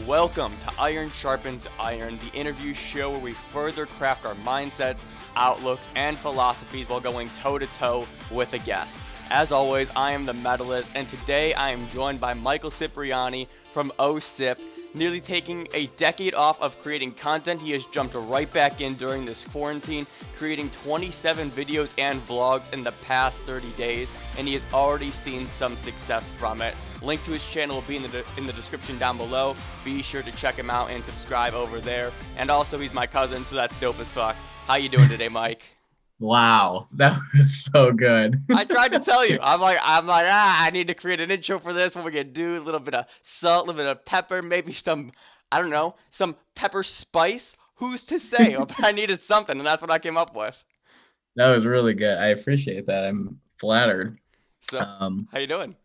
welcome to Iron Sharpens Iron, the interview show where we further craft our mindsets, outlooks, and philosophies while going toe-to-toe with a guest. As always, I am the Mettleist, and today I am joined by Michael Cipriani from Oh Cip. Nearly taking a decade off of creating content, he has jumped right back in during this quarantine, creating 27 videos and vlogs in the past 30 days, and he has already seen some success from it. Link to his channel will be in the description down below. Be sure to check him out and subscribe over there. And also, he's my cousin, so that's dope as fuck. How you doing today, Mike? Wow, that was so good. I tried to tell you. I need to create an intro for this. What we're gonna do? A little bit of salt, a little bit of pepper, maybe some, I don't know, some pepper spice. Who's to say? I needed something, and that's what I came up with. That was really good. I appreciate that. I'm flattered. So, how you doing?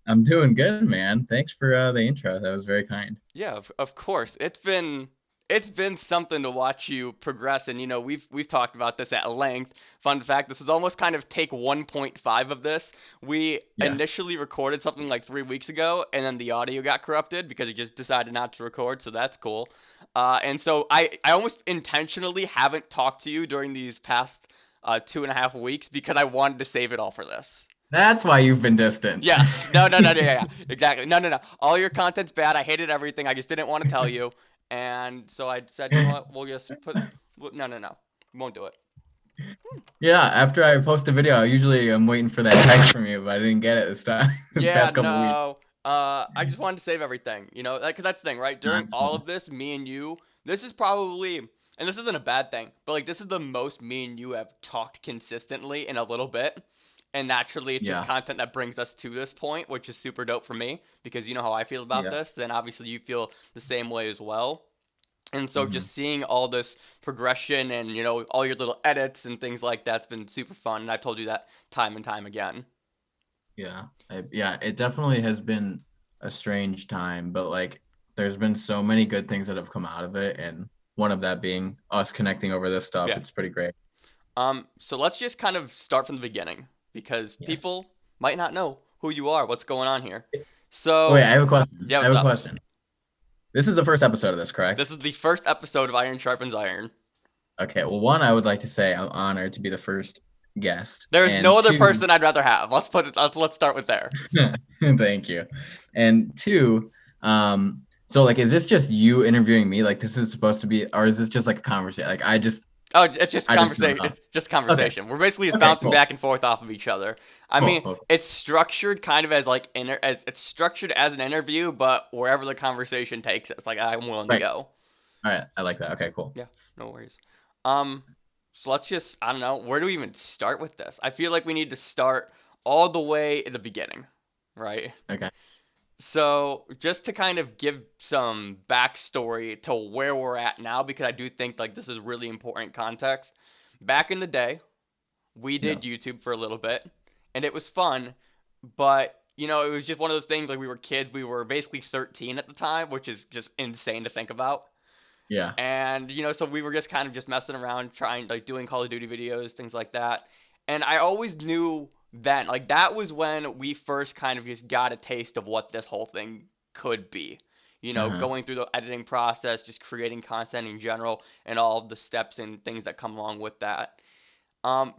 I'm doing good, man. Thanks for the intro. That was very kind. Yeah, of course. It's been something to watch you progress, and we've talked about this at length. Fun fact, this is almost kind of take 1.5 of this. We initially recorded something like 3 weeks ago, and then the audio got corrupted because we just decided not to record, so that's cool. And so I almost intentionally haven't talked to you during these past 2.5 weeks because I wanted to save it all for this. That's why you've been distant. Yes. No, yeah, exactly. No. All your content's bad. I hated everything. I just didn't want to tell you. And so I said, you know what, we'll just put, no, won't do it. Yeah, after I post a video, usually I'm waiting for that text from you, but I didn't get it this time. Yeah, no, I just wanted to save everything, because that's the thing, right? During all of this, me and you, this is probably, and this isn't a bad thing, but like this is the most me and you have talked consistently in a little bit. And naturally, it's just content that brings us to this point, which is super dope for me because you know how I feel about this. And obviously, you feel the same way as well. And so just seeing all this progression and, all your little edits and things like that's been super fun. And I've told you that time and time again. Yeah. It definitely has been a strange time, but like there's been so many good things that have come out of it. And one of that being us connecting over this stuff. Yeah. It's pretty great. So let's just kind of start from the beginning. Because people might not know who you are, what's going on here. So wait, I have a question. Yeah, I have a question. This is the first episode of this, correct? This is the first episode of Iron Sharpens Iron. Okay, well, one, I would like to say I'm honored to be the first guest. There's no other person I'd rather have. Let's start with there. Thank you. And two, so like, is this just you interviewing me? Like, this is supposed to be, or is this just like a conversation? Like, Oh, it's just conversation. It's just conversation. Okay. We're basically just bouncing back and forth off of each other. I mean, it's structured kind of as like it's structured as an interview, but wherever the conversation takes us, like I'm willing to go. All right, I like that. Okay, cool. Yeah, no worries. So let's just, I don't know, where do we even start with this? I feel like we need to start all the way at the beginning, right? Okay. So just to kind of give some backstory to where we're at now, because I do think like this is really important context. Back in the day, we did YouTube for a little bit, and it was fun, but it was just one of those things. Like we were kids, we were basically 13 at the time, which is just insane to think about. Yeah. And so we were just kind of just messing around, trying like doing Call of Duty videos, things like that. And I always knew then, like that was when we first kind of just got a taste of what this whole thing could be, going through the editing process, just creating content in general, and all of the steps and things that come along with that.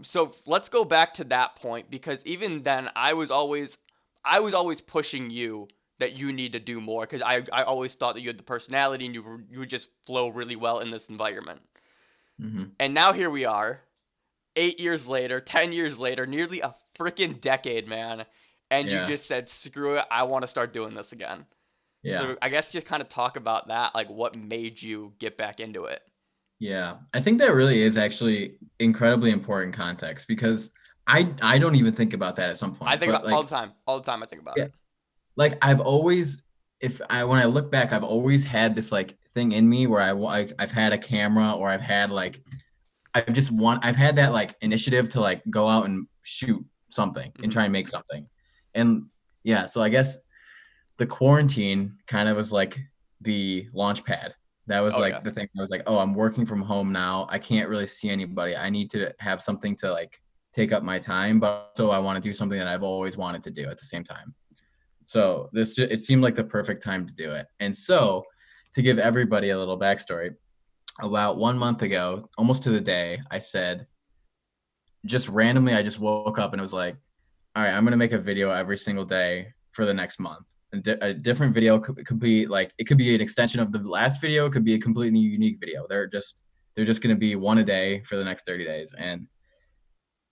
So let's go back to that point, because even then I was always pushing you that you need to do more, because I always thought that you had the personality and you would just flow really well in this environment. And now here we are, 8 years later, 10 years later, nearly a freaking decade, man. And you just said, screw it, I want to start doing this again. Yeah. So I guess just kind of talk about that, like what made you get back into it. Yeah, I think that really is actually incredibly important context, because I don't even think about that at some point. I think about all the time. All the time I think about it. Like I've always, when I look back, I've always had this like thing in me where I've had a camera, or I've had like, I've had that like initiative to like go out and shoot something and try and make something. And yeah, so I guess the quarantine kind of was like the launch pad. That was the thing. I was like, oh, I'm working from home now. I can't really see anybody. I need to have something to like take up my time, but so I want to do something that I've always wanted to do at the same time. So it seemed like the perfect time to do it. And so to give everybody a little backstory, about 1 month ago, almost to the day, I said, just randomly, I just woke up and it was like, all right, I'm going to make a video every single day for the next month. A different video could be like, it could be an extension of the last video. It could be a completely unique video. They're just going to be one a day for the next 30 days. And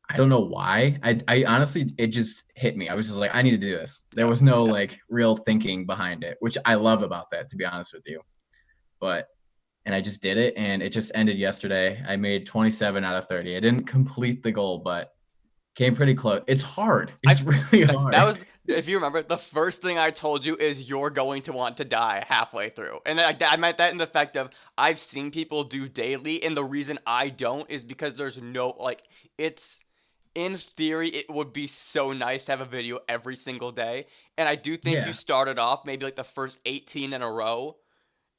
I don't know why. I honestly, it just hit me. I was just like, I need to do this. There was no like real thinking behind it, which I love about that, to be honest with you. And I just did it, and it just ended yesterday. I made 27 out of 30. I didn't complete the goal, but came pretty close. It's hard. It's really hard. That was, if you remember, the first thing I told you is you're going to want to die halfway through. And I meant that in the fact of I've seen people do daily, and the reason I don't is because there's no, like, it's, in theory, it would be so nice to have a video every single day. And I do think you started off maybe like the first 18 in a row.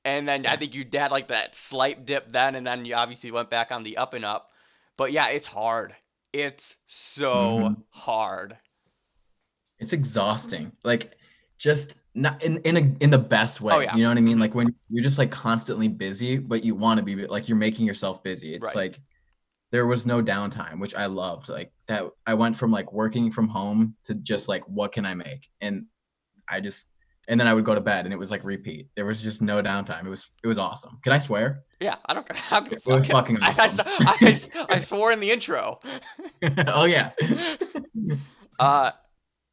And then I think you had like that slight dip then, and then you obviously went back on the up and up. But yeah, it's hard. It's so hard. It's exhausting. Like, just not in the best way. Oh, yeah. You know what I mean? Like when you're just like constantly busy, but you want to be like you're making yourself busy. It's like there was no downtime, which I loved. Like that, I went from like working from home to just like what can I make, and and then I would go to bed, and it was like repeat. There was just no downtime. It was awesome. Can I swear? Yeah, I don't. How can it was fucking awesome. I swore in the intro. Oh yeah.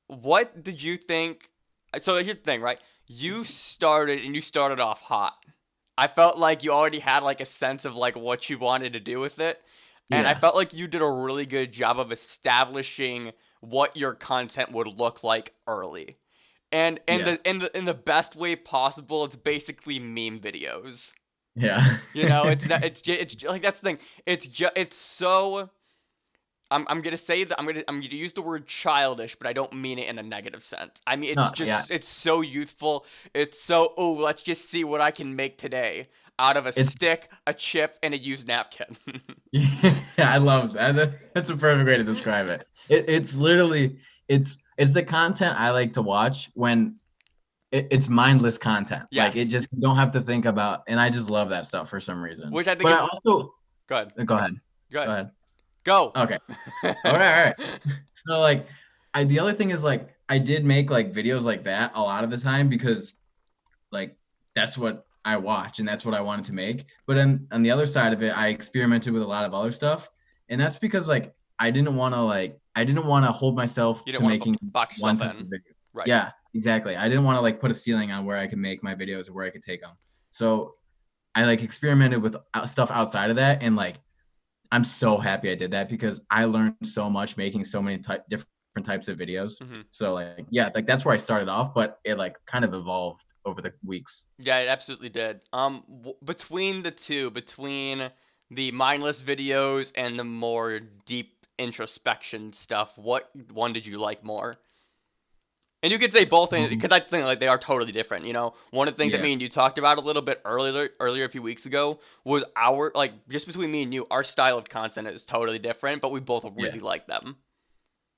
What did you think? So here's the thing, right? You started off hot. I felt like you already had like a sense of like what you wanted to do with it, and I felt like you did a really good job of establishing what your content would look like early. And in the best way possible, it's basically meme videos. Yeah. You know, it's like that's the thing. It's so. I'm gonna say that I'm gonna use the word childish, but I don't mean it in a negative sense. I mean it's so youthful. It's so let's just see what I can make today out of a stick, a chip, and a used napkin. Yeah, I love that. That's a perfect way to describe it. It's literally it's the content I like to watch when it's mindless content. Yes. Like it just, you don't have to think about, and I just love that stuff for some reason. Which I think I also go ahead. Go ahead. Go. Okay. All right. So like the other thing is like I did make like videos like that a lot of the time because like that's what I watch and that's what I wanted to make. But then on the other side of it, I experimented with a lot of other stuff. And that's because like I didn't want to hold myself to making one type of video. Right. Yeah, exactly. I didn't want to like put a ceiling on where I could make my videos or where I could take them. So I like experimented with stuff outside of that, and like I'm so happy I did that because I learned so much making so many different types of videos. So like like that's where I started off, but it like kind of evolved over the weeks. Yeah, it absolutely did. Between the two, between the mindless videos and the more deep introspection stuff, what one did you like more? And you could say both, because I think like they are totally different. You know, one of the things that me and you talked about a little bit earlier a few weeks ago was our like just between me and you, our style of content is totally different, but we both really like them.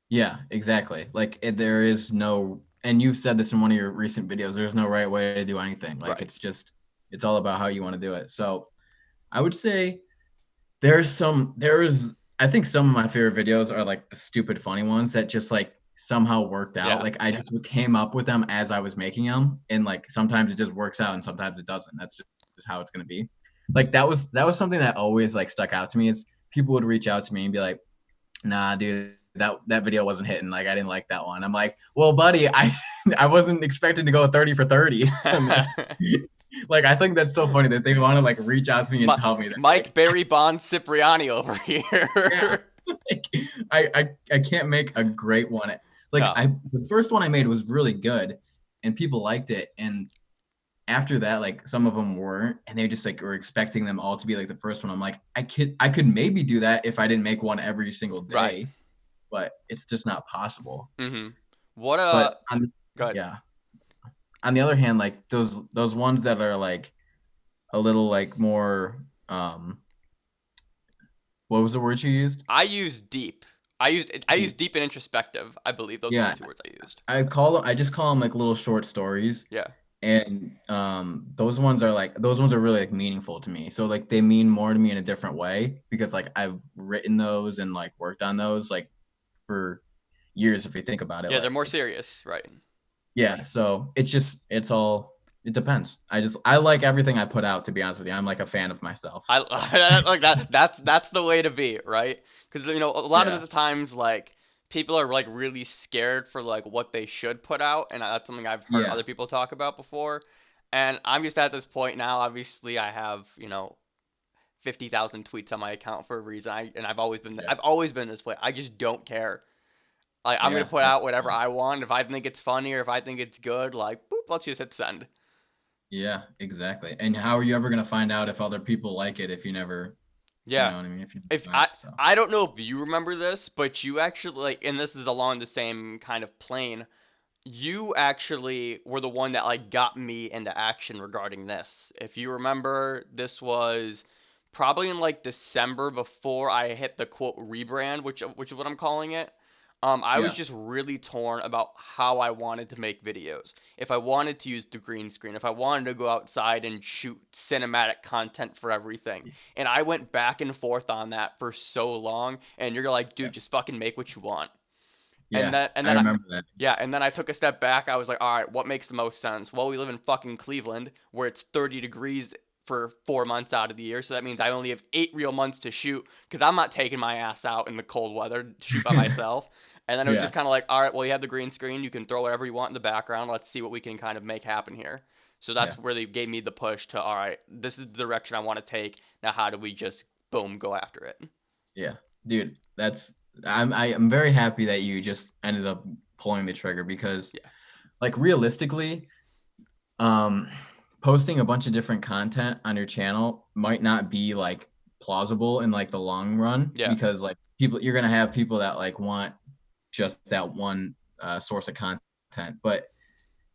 Yeah, exactly. Like there is no, and you've said this in one of your recent videos. There's no right way to do anything. Like it's all about how you want to do it. So I would say I think some of my favorite videos are like the stupid funny ones that just like somehow worked out. Like I just came up with them as I was making them, and like sometimes it just works out and sometimes it doesn't. That's just how it's gonna be. Like that was something that always like stuck out to me, is people would reach out to me and be like, nah dude, that video wasn't hitting, like I didn't like that one. I'm like, well buddy, I wasn't expecting to go 30 for 30. Like I think that's so funny that they want to like reach out to me and tell me that. Mike Barry Bond Cipriani over here. Like, I can't make a great one. Like the first one I made was really good and people liked it, and after that like some of them weren't, and they just like were expecting them all to be like the first one. I'm like, I could maybe do that if I didn't make one every single day, but it's just not possible. What go ahead. Yeah, on the other hand, like those ones that are like a little like more what was the word you used? I used deep. I used deep and introspective. I believe those are the two words I used. I just call them like little short stories. Yeah. And those ones are really like meaningful to me. So like they mean more to me in a different way because like I've written those and like worked on those like for years if you think about it. Yeah, they're Like more serious, right? yeah, so it depends. I like everything I put out, to be honest with you. I'm like a fan of myself. I So like that. That's the way to be, right? Because a lot of yeah. the times, like people are like really scared for like what they should put out, and that's something I've heard Yeah. other people talk about before. And I'm just at this point now. Obviously, I have 50,000 tweets on my account for a reason. Yeah. I've always been this way. I just don't care. Like I'm gonna Yeah. put That's out whatever I want. If I think it's funny or if I think it's good, like boop, let's just hit send. yeah, exactly. And how are you ever gonna find out if other people like it if you never, you Yeah. know what I mean? If you If don't, I so I don't know if you remember this, but you actually like, and this is along the same kind of plane. You actually were the one that like got me into action regarding this. If you remember, this was probably in like December before I hit the quote rebrand, which is what I'm calling it. I was yeah. just really torn about how I wanted to make videos. If I wanted to use the green screen, if I wanted to go outside and shoot cinematic content for everything. And I went back and forth on that for so long. And you're like, Yeah. dude, just fucking make what you want. And Yeah. then and I then I, remember that. yeah, and then I took a step back. I was like, all right, what makes the most sense? Well, we live in fucking Cleveland, where it's 30 degrees for 4 months out of the year. So that means I only have 8 real months to shoot because I'm not taking my ass out in the cold weather to shoot by myself. And then it was Yeah. just kind of like, all right, well, you have the green screen. You can throw whatever you want in the background. Let's see what we can kind of make happen here. So Yeah. that's where they gave me the push to, all right, this is the direction I want to take. Now, how do we just, boom, go after it? Yeah. Dude, I'm very happy that you just ended up pulling the trigger because Yeah. like realistically, um posting a bunch of different content on your channel might not be like plausible in like the long run Yeah. because like you're gonna have people that like want just that one source of content, but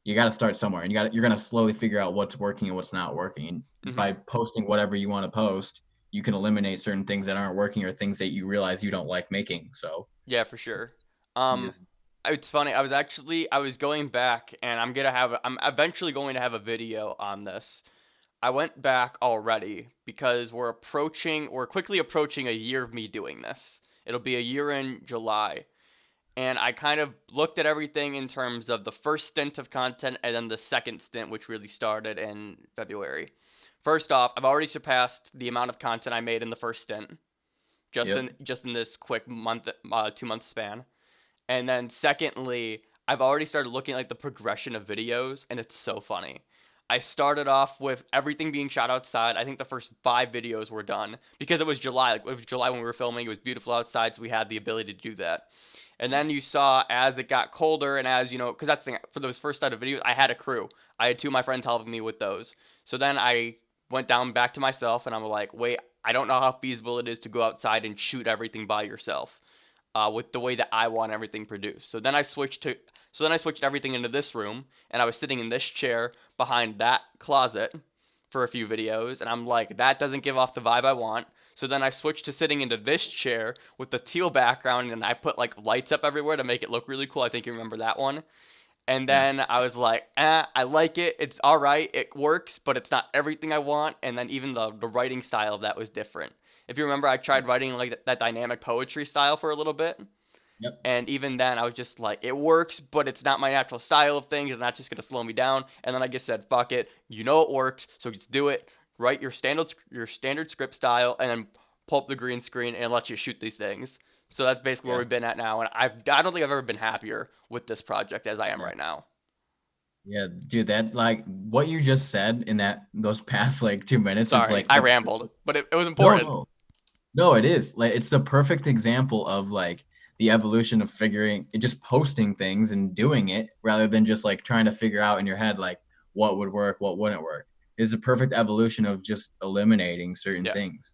you got to start somewhere and you're going to slowly figure out what's working and what's not working. And Hmm. by posting whatever you want to post, you can eliminate certain things that aren't working or things that you realize you don't like making. So Yeah, for sure. you Um, just it's funny. I was going back, and I'm eventually going to have a video on this. I went back already because we're quickly approaching a year of me doing this. It'll be a year in July, and I kind of looked at everything in terms of the first stint of content and then the second stint, which really started in February. First off, I've already surpassed the amount of content I made in the first stint, yep. just in this quick 2 month span. And then secondly, I've already started looking at like the progression of videos, and it's so funny. I started off with everything being shot outside. I think the first 5 videos were done because it was July. Like it was July when we were filming. It was beautiful outside, so we had the ability to do that. And then you saw as it got colder, and as because that's the thing for those first set of videos, I had a crew. I had 2 of my friends helping me with those. So then I went down back to myself, and I'm like, wait, I don't know how feasible it is to go outside and shoot everything by yourself with the way that I want everything produced. So then I switched everything into this room, and I was sitting in this chair behind that closet for a few videos, and I'm like, that doesn't give off the vibe I want. So then I switched to sitting into this chair with the teal background, and I put like lights up everywhere to make it look really cool. I think you remember that one. And Yeah. then I was like, I like it. It's all right. It works, but it's not everything I want. And then even the writing style of that was different. If you remember, I tried writing like that dynamic poetry style for a little bit. Yep. And even then, I was just like, it works, but it's not my natural style of things. It's not just going to slow me down. And then I just said, fuck it. You know it works, so just do it. Write your standard script style, and then pull up the green screen and let you shoot these things. So that's basically where Yeah. we've been at now. And I don't think I've ever been happier with this project as I am Yeah. right now. Yeah, dude, that like what you just said in those past like 2 minutes is Sorry, like I the rambled, but it was no, important. no. No, it is. Like it's the perfect example of like the evolution of just posting things and doing it rather than just like trying to figure out in your head like what would work, what wouldn't work. It's a perfect evolution of just eliminating certain Yeah, things.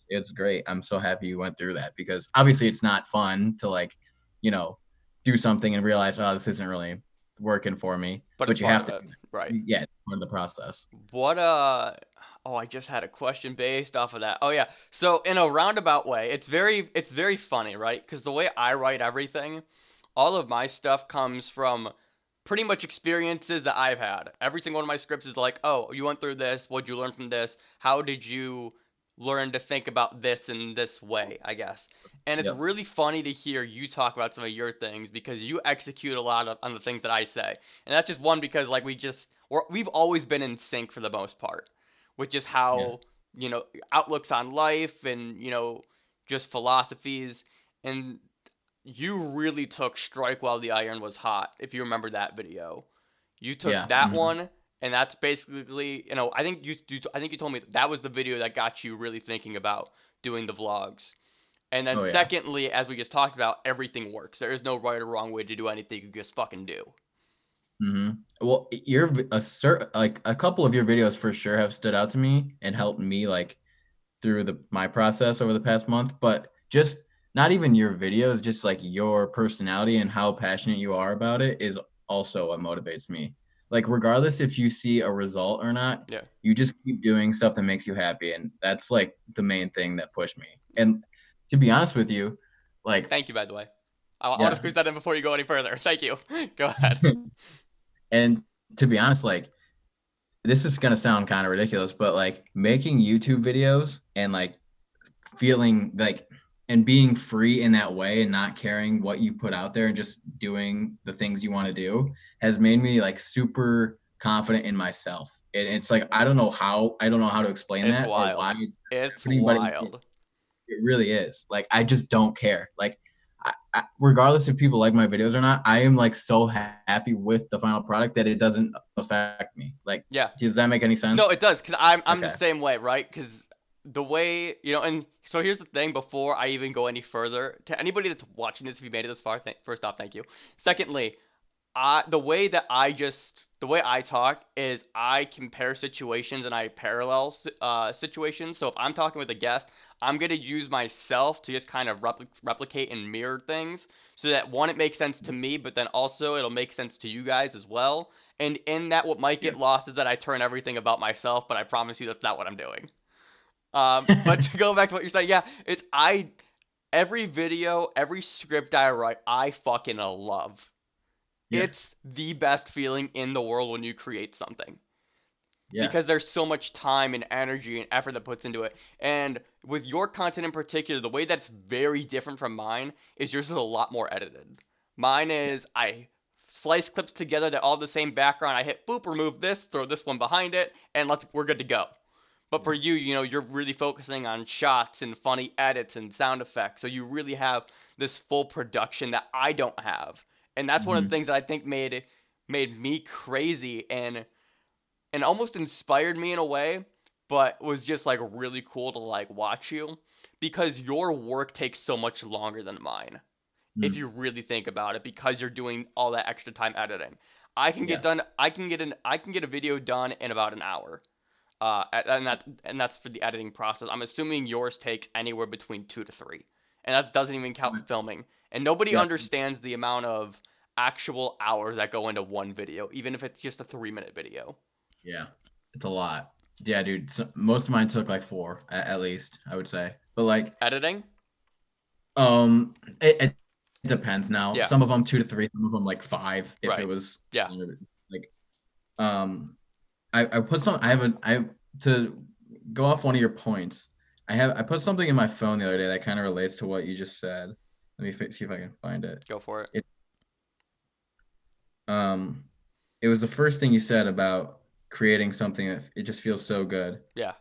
It's great. I'm so happy you went through that because obviously it's not fun to like, you know, do something and realize, oh, this isn't really working for me. but it's But you part have of to it, right? yeah, it's part of the process. What oh, I just had a question based off of that. Oh yeah. So in a roundabout way, it's very funny, right? Cuz the way I write everything, all of my stuff comes from pretty much experiences that I've had. Every single one of my scripts is like, oh, you went through this. What'd you learn from this? How did you learn to think about this in this way, I guess. And it's Yep. really funny to hear you talk about some of your things because you execute a lot on the things that I say. And that's just one because like we've always been in sync for the most part, with just Yeah. how, outlooks on life and, just philosophies. And you really took strike while the iron was hot, if you remember that video. You took Yeah. that Hmm. one, and that's basically, I think you told me that was the video that got you really thinking about doing the vlogs. And then Oh yeah. secondly, as we just talked about, everything works. There is no right or wrong way to do anything. You just fucking do. Hmm. Well, like a couple of your videos for sure have stood out to me and helped me like through my process over the past month, but just not even your videos, just like your personality and how passionate you are about it is also what motivates me. Like regardless if you see a result or not, Yeah. you just keep doing stuff that makes you happy, and that's like the main thing that pushed me. And to be honest with you, like Thank you, by the way. I want to yeah. squeeze that in before you go any further. Thank you. Go ahead. And to be honest, like this is gonna sound kind of ridiculous, but like making YouTube videos and like feeling like and being free in that way and not caring what you put out there and just doing the things you want to do has made me like super confident in myself. And it's like I don't know how to explain It's that or why wild. It's anybody wild. it really is. Like I just don't care. Like regardless if people like my videos or not, I am like so happy with the final product that it doesn't affect me. Like, Yeah. does that make any No, sense? it does, because I'm the Okay. same way, right? Because the way, and so here's the thing before I even go any further, to anybody that's watching this, if you made it this far, first off, thank you. Secondly, the way I talk is I compare situations and I parallel situations. So if I'm talking with a guest, I'm gonna use myself to just kind of replicate and mirror things, so that one, it makes sense to me, but then also it'll make sense to you guys as well. And in that, what might Yeah. get lost is that I turn everything about myself, but I promise you that's not what I'm doing. But to go back to what you're saying, yeah, it's every video, every script I write, I fucking love. Yeah. It's the best feeling in the world when you create something, Yeah. because there's so much time and energy and effort that puts into it. And with your content in particular, the way that's very different from mine is yours is a lot more edited. Mine is I slice clips together that all have the same background. I hit boop, remove this, throw this one behind it, and we're good to go. But for you, you're really focusing on shots and funny edits and sound effects. So you really have this full production that I don't have. And that's one of the Hmm. things that I think made me crazy and almost inspired me in a way, but was just like really cool to like watch you, because your work takes so much longer than mine. If Hmm. you really think about it, because you're doing all that extra time editing. I can get Yeah. done I can get a video done in about an hour. And that's for the editing process. I'm assuming yours takes anywhere between 2 to 3, and that doesn't even count filming. And nobody Yeah. understands the amount of actual hours that go into one video, even if it's just a 3-minute video. Yeah. It's a lot. Yeah, dude. So most of mine took like four at least, I would say. But like, Editing? it depends now. Yeah, Some of them 2 to 3, some of them like five if it right. was Yeah. like, um, I put some, I have a, I, to go off one of your points, I put something in my phone the other day that kind of relates to what you just said. Let me see if I can find it. Go for it. It, um, it was the first thing you said about creating something that it just feels so good. Yeah.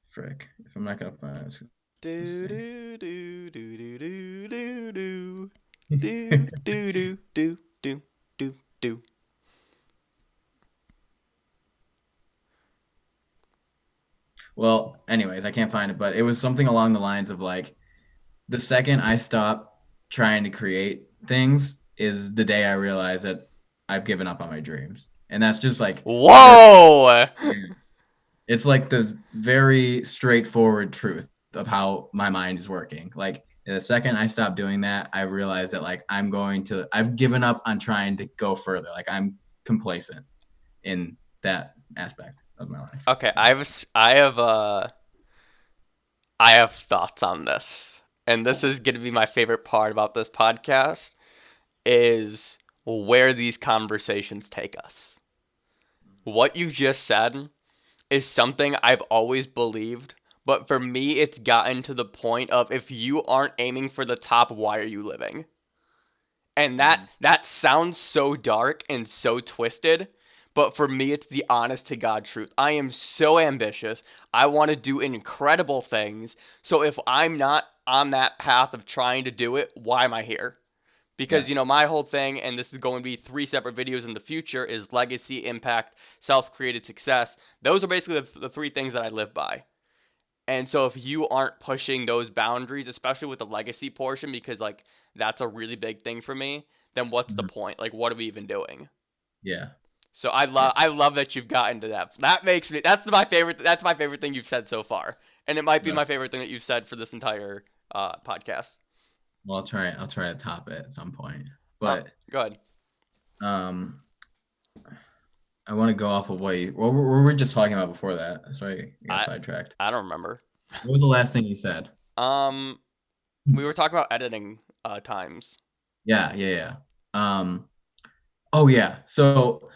Frick. If I'm not gonna find it, let's Do see. do do do do do do do do do do do do do do. Well, anyways, I can't find it, but it was something along the lines of like the second I stop trying to create things is the day I realize that I've given up on my dreams. And that's just like very, Whoa! it's like the very straightforward truth of how my mind is working. Like the second I stop doing that, I realize that like I've given up on trying to go further. Like I'm complacent in that aspect of my life. Okay, So I have thoughts on this, and this is gonna be my favorite part about this podcast. is where these conversations take us. What you just said is something I've always believed, but for me, it's gotten to the point of if you aren't aiming for the top, why are you living? And that sounds so dark and so twisted, but for me, it's the honest to God truth. I am so ambitious. I want to do incredible things. So if I'm not on that path of trying to do it, why am I here? Because Yeah. you know my whole thing, and this is going to be 3 separate videos in the future, is legacy, impact, self-created success. Those are basically the 3 things that I live by. And so if you aren't pushing those boundaries, especially with the legacy portion, because like that's a really big thing for me, then what's the Mhm. point? Like what are we even doing? Yeah. So Yeah. I love that you've gotten to that. That makes me that's my favorite thing you've said so far. And it might be Yeah. my favorite thing that you've said for this entire podcast. Well, I'll try to top it at some point. Uh, But Go ahead. um, I want to go off of what were we just talking about before that? Sorry, I got I sidetracked. I don't remember. What was the last thing you said? Um, we were talking about editing times. Yeah, yeah, yeah. Oh yeah. So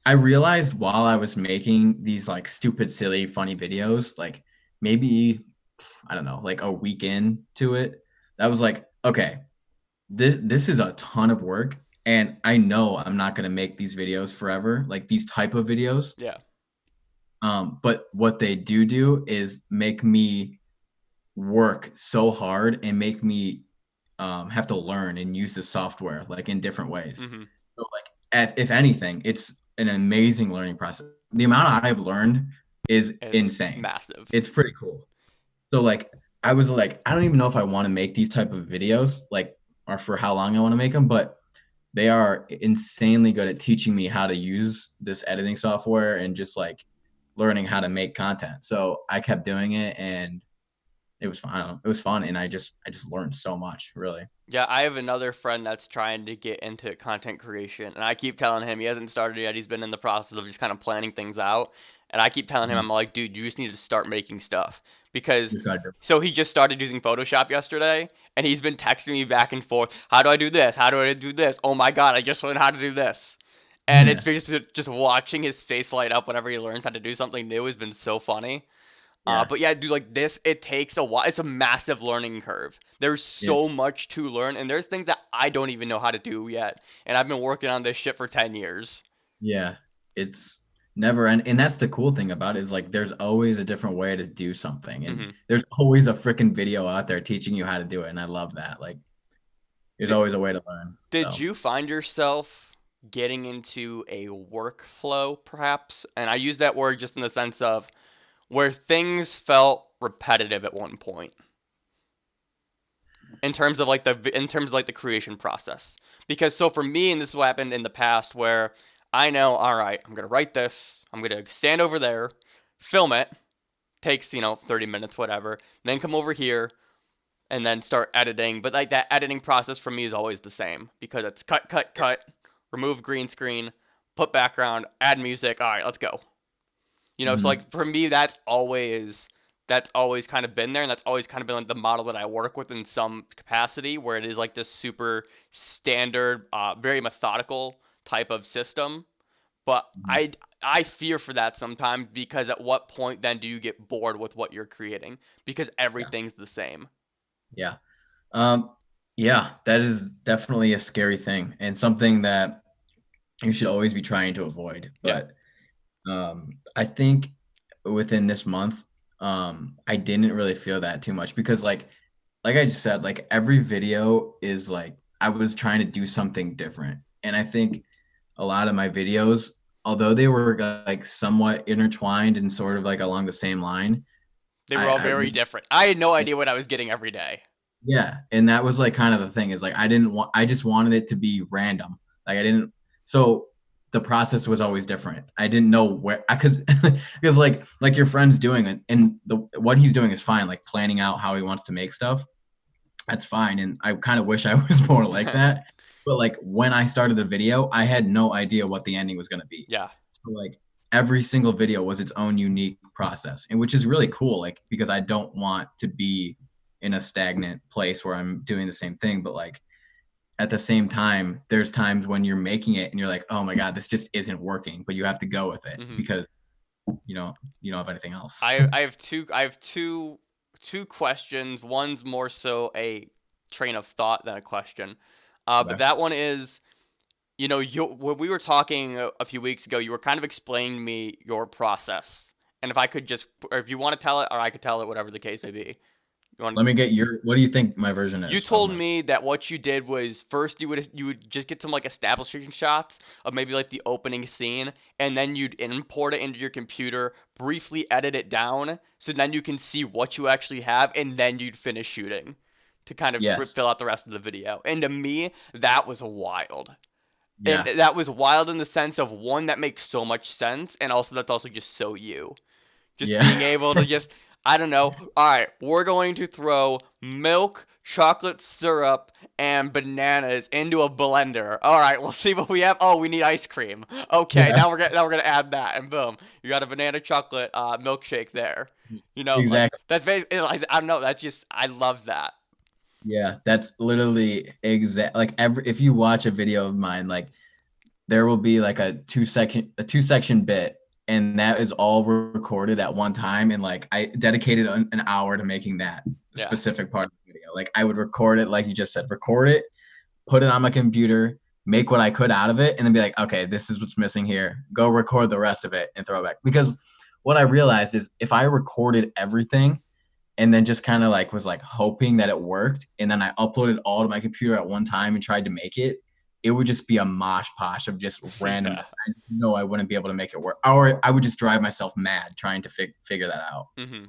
I realized while I was making these like stupid, silly, funny videos, like maybe I don't know, like a week into it, that was like, okay, this is a ton of work, and I know I'm not gonna make these videos forever, like these type of videos. Yeah. But what they do is make me work so hard and make me have to learn and use the software like in different ways. Mhm. So like if anything, it's an amazing learning process. The amount I've learned is It's insane. massive. It's pretty cool. So like I was like, I don't even know if I want to make these type of videos, like or for how long I want to make them, but they are insanely good at teaching me how to use this editing software and just like learning how to make content. So I kept doing it and it was fun. I don't know, it was fun and I just learned so much, really. Yeah, I have another friend that's trying to get into content creation, and I keep telling him he hasn't started yet. He's been in the process of just kind of planning things out, and I keep telling him, Mhm. I'm like, dude, you just need to start making stuff because. Just gotta do So he just started using Photoshop yesterday, and he's been texting me back and forth. How do I do this? How do I do this? Oh my god, I just learned how to do this. And it's it. just watching his face light up whenever he learns how to do something new has been so funny. Yeah. But yeah, dude, like this, it takes a while. It's a massive learning curve. There's Yeah. so much to learn, and there's things that I don't even know how to do yet. And I've been working on this shit for 10 years. Yeah. It's never end. And that's the cool thing about it is like there's always a different way to do something. And Hmm. there's always a freaking video out there teaching you how to do it. And I love that. Like there's Did, always a way to learn. did So you find yourself getting into a workflow, perhaps? And I use that word just in the sense of where things felt repetitive at one point in terms of like the creation process. Because so for me, and this is what happened in the past, where I know, all right, I'm gonna write this, I'm gonna stand over there, film it, takes 30 minutes, whatever, then come over here and then start editing. But like that editing process for me is always the same because it's cut, cut, cut, remove green screen, put background, add music. All right, let's go. So mhm. like for me, that's always kind of been there, and that's always kind of been like the model that I work with in some capacity, where it is like this super standard, very methodical type of system. But Mhm. I fear for that sometimes because at what point then do you get bored with what you're creating because Yeah. everything's the same. Yeah. Um, yeah, that is definitely a scary thing and something that you should always be trying to avoid. Yeah, But I think within this month, I didn't really feel that too much because like I just said, like every video is like I was trying to do something different. And I think a lot of my videos, although they were like somewhat intertwined and sort of like along the same line, they were all I very different. I had no idea what I was getting every day. yeah, and that was like kind of the thing is like I just wanted it to be random. Like I didn't so the process was always different. I didn't know where I because like your friend's doing it and the what he's doing is fine, like planning out how he wants to make stuff. That's fine. And I kind of wish I was more like that. But like when I started the video, I had no idea what the ending was gonna be. Yeah, So like every single video was its own unique process, and which is really cool, like because I don't want to be in a stagnant place where I'm doing the same thing. But like at the same time, there's times when you're making it and you're like, oh my God, this just isn't working, but you have to go with it Hmm. because you know you don't have anything else. I have two questions. One's more so a train of thought than a question. But Okay. that one is, when we were talking a few weeks ago, you were kind of explaining to me your process. And if I could just, or if you want to tell it, or I could tell it, whatever the case may be. You want? Let me get your. What do you think my version You is of told my? me that what you did was first you would just get some like establishing shots of maybe like the opening scene, and then you'd import it into your computer, briefly edit it down, so then you can see what you actually have, and then you'd finish shooting to kind of Yes. fill out the rest of the video. And to me, that was wild. And Yeah. that was wild in the sense of one that makes so much sense, and also that's also just so you. Just Yeah. being able to just, I don't know. All right, we're going to throw milk, chocolate syrup, and bananas into a blender. All right, we'll see what we have. Oh, we need ice cream. Okay, Yeah. now we're gonna add that, and boom, you got a banana chocolate milkshake there. Like Exactly. that's basically like I don't know. That's just I love that. Yeah. That's literally exact. Like every if you watch a video of mine, like there will be like a 2 section bit, and that is all recorded at one time, and like I dedicated an hour to making that Yeah. specific part of the video. Like I would record it, like you just said, record it, put it on my computer, make what I could out of it, and then be like, okay, this is what's missing here, go record the rest of it and throw it back. Because what I realized is if I recorded everything and then just kind of like was like hoping that it worked, and then I uploaded all to my computer at one time and tried to make it, it would just be a mosh posh of just random. Yeah. I know I wouldn't be able to make it work, or I would just drive myself mad trying to figure that out. Mhm.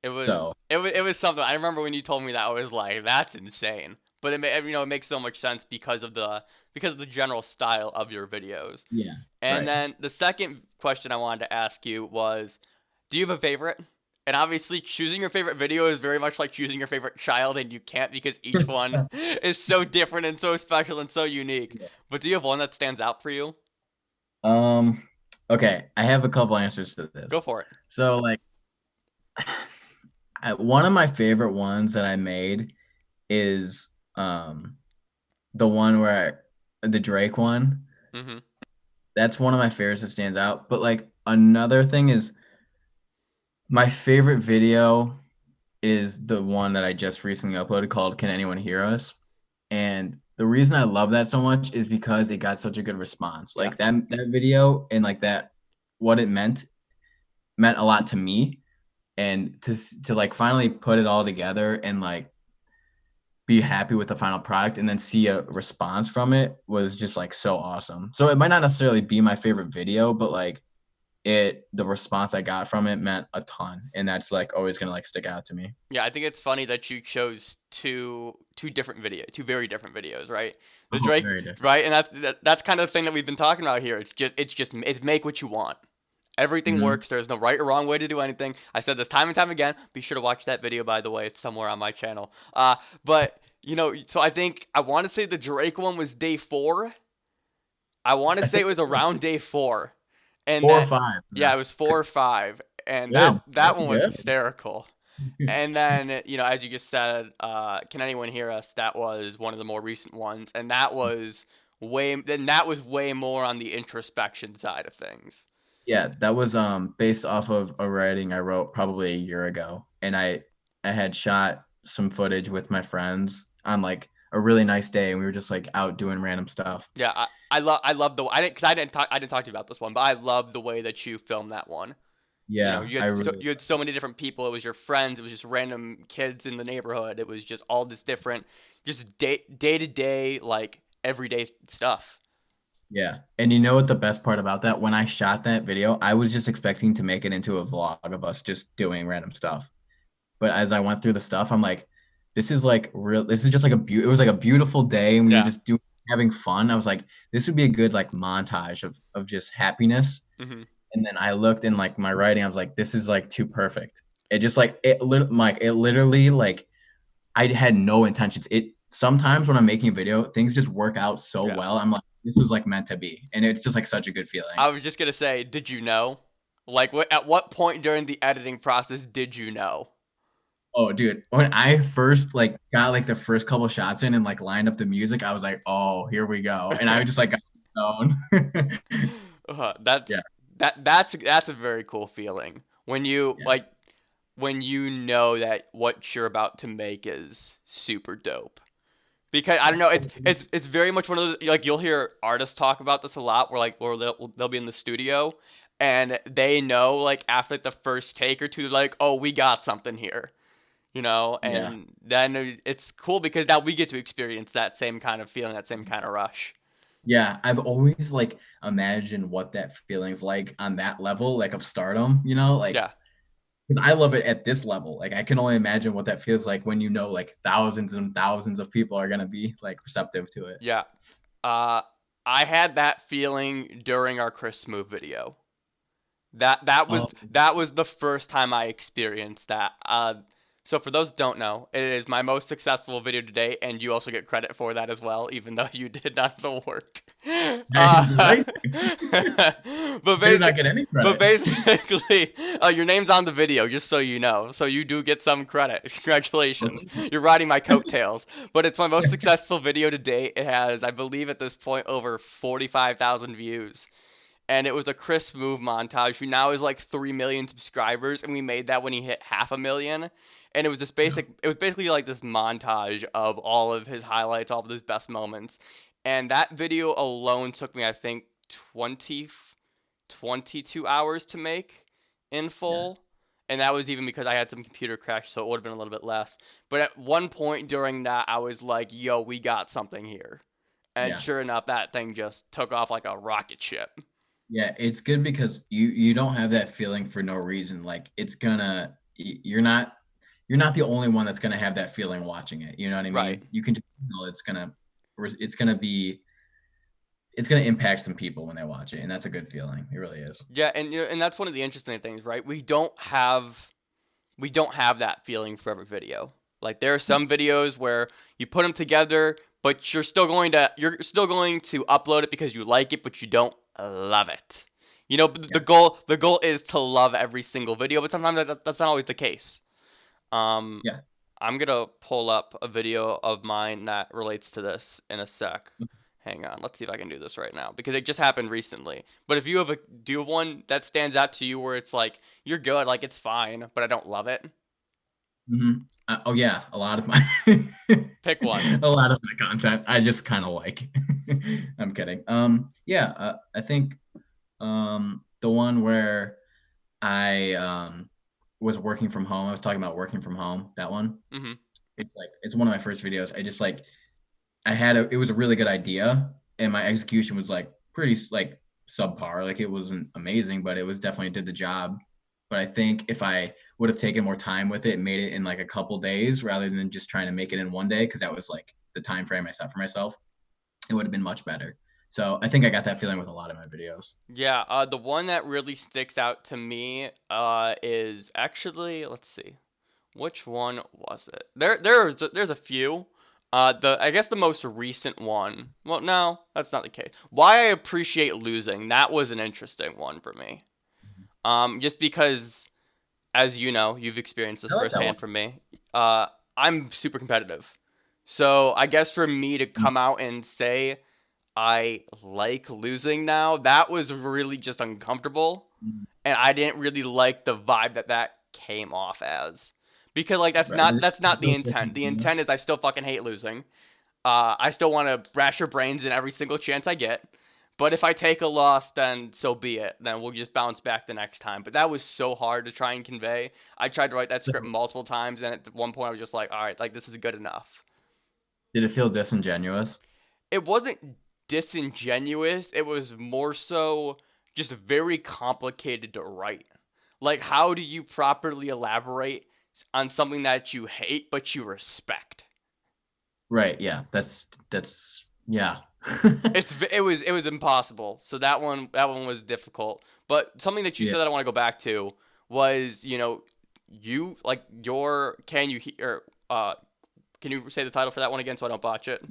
It So was it was something. I remember when you told me that I was like, that's insane. But it makes so much sense because of the general style of your videos. yeah, And right. then the second question I wanted to ask you was, do you have a favorite? And obviously, choosing your favorite video is very much like choosing your favorite child, and you can't because each one is so different and so special and so unique. Yeah. But do you have one that stands out for you? Um. Okay, I have a couple answers to this. Go for it. So like, one of my favorite ones that I made is the one where the Drake one. Mm-hmm. That's one of my favorites that stands out. But like another thing is my favorite video is the one that I just recently uploaded called Can Anyone Hear Us? And the reason I love that so much is because it got such a good response. Yeah. Like that video and like that what it meant a lot to me. And to like finally put it all together and like be happy with the final product and then see a response from it was just like so awesome. So it might not necessarily be my favorite video, but like the response I got from it meant a ton, and that's like always gonna like stick out to me. Yeah, I think it's funny that you chose two very different videos, right? The Oh, Drake, very different. right? And that's kind of the thing that we've been talking about here. It's make what you want. Everything Hmm. works. There's no right or wrong way to do anything. I said this time and time again. Be sure to watch that video, by the way. It's somewhere on my channel. But so I think I want to say the Drake one was day 4. I want to I say think it was around day 4, and four or that five. yeah, it was 4 or 5, and that Good. that That's one was good. hysterical. And then, as you just said, Can Anyone Hear Us? That was one of the more recent ones, and that was way more on the introspection side of things. Yeah, that was based off of a writing I wrote probably a year ago, and I had shot some footage with my friends on like a really nice day, and we were just like out doing random stuff. Yeah, I love I didn't because I didn't talk to you about this one, but I love the way that you filmed that one. Yeah, You I had so really you had so many different people. It was your friends. It was just random kids in the neighborhood. It was just all this different, just day to day, like everyday stuff. yeah. And you know what the best part about that? When I shot that video, I was just expecting to make it into a vlog of us just doing random stuff. But as I went through the stuff, I'm like, this is like real. This is just like it was like a beautiful day, and we were Yeah. just doing having fun. I was like, this would be a good like montage of just happiness. Hmm. And then I looked in like my writing, I was like, this is like too perfect. It just like it literally like I had no intentions. It sometimes when I'm making a video, things just work out so Yeah. well. I'm like, this is like meant to be, and it's just like such a good feeling. I was just gonna say, did you know? Like, at what point during the editing process did you know? Oh, dude, when I first like got like the first couple shots in and like lined up the music, I was like, "Oh, here we go," and I just like got down. Yeah, That's that's a very cool feeling when you yeah. like when you know that what you're about to make is super dope. Because I don't know, it's very much one of those, like, you'll hear artists talk about this a lot, where they'll be in the studio and they know, like, after like, the first take or two, they're like, oh, we got something here, Yeah. and then it's cool because now we get to experience that same kind of feeling, that same kind of rush. Yeah, I've always like imagined what that feeling's like on that level, like of stardom, like Yeah, because I love it at this level. Like I can only imagine what that feels like when like thousands and thousands of people are gonna be like receptive to it. yeah. Uh, I had that feeling during our Chris Move video. Oh, That was the first time I experienced that. So for those who don't know, it is my most successful video to date, and you also get credit for that as well, even though you did none of the work. right? But I do not basic, get any but credit. basically, your name's on the video, just so you know. So you do get some credit. Congratulations, Okay. you're riding my coattails. But it's my most successful video to date. It has, I believe, at this point, over 45,000 views, and it was a Chris Move montage, who now is like 3 million subscribers, and we made that when he hit 500,000. And it was basically like this montage of all of his highlights, all of his best moments. And that video alone took me, I think, 20 22 hours to make in Yeah, full. And that was even because I had some computer crash, so it would have been a little bit less. But at one point during that, I was like, yo, we got something here. And yeah, sure enough, that thing just took off like a rocket ship. yeah. It's good because you don't have that feeling for no reason. Like it's gonna, you're not the only one that's gonna have that feeling watching it. You know what I Right. mean? You can just know it's gonna be it's gonna impact some people when they watch it, and that's a good feeling. It really is. Yeah, and and that's one of the interesting things, right? We don't have that feeling for every video. Like there are No, some videos where you put them together, but you're still going to upload it because you like it, but you don't love it. yeah. The goal is to love every single video, but sometimes that's not always the case. Um, Yeah. I'm gonna pull up a video of mine that relates to this in a sec. Hang on, let's see if I can do this right now because it just happened recently. But if you have do you have one that stands out to you where it's like you're good, like it's fine, but I don't love it? Oh yeah, a lot of my Pick one. a lot of my content I just kind of like. I'm kidding. Yeah, I think the one where I was working from home. I was talking about working from home. That one. Mm-hmm. It's one of my first videos. I just like it was a really good idea, and my execution was like pretty like subpar. Like it wasn't amazing, but it was definitely did the job. But I think if I would have taken more time with it and made it in like a couple days rather than just trying to make it in one day, because that was like the time frame I set for myself, it would have been much better. So I think I got that feeling with a lot of my videos. Yeah, the one that really sticks out to me is actually, let's see. Which one was it? There's a few. I guess the most recent one. Well, no, that's not the case. Why I appreciate losing. That was an interesting one for me. Just because, as you know, you've experienced this I like that one. firsthand from me. I'm super competitive, so I guess for me to come out and say I like losing now, that was really just uncomfortable, Mhm. and I didn't really like the vibe that came off as. Because like that's Right. not that's not the Those intent. questions, The you know? intent is I still fucking hate losing. I still want to rash your brains in every single chance I get. But if I take a loss, then so be it. Then we'll just bounce back the next time. But that was so hard to try and convey. I tried to write that script multiple times, and at one point I was just like, all right, like this is good enough. Did it feel disingenuous? It wasn't disingenuous. It was more so just very complicated to write. Like, how do you properly elaborate on something that you hate but you respect? Right. Yeah. That's yeah. It was impossible. So that one was difficult. But something that you Yeah. said that I want to go back to was, you like your can you say the title for that one again so I don't botch it?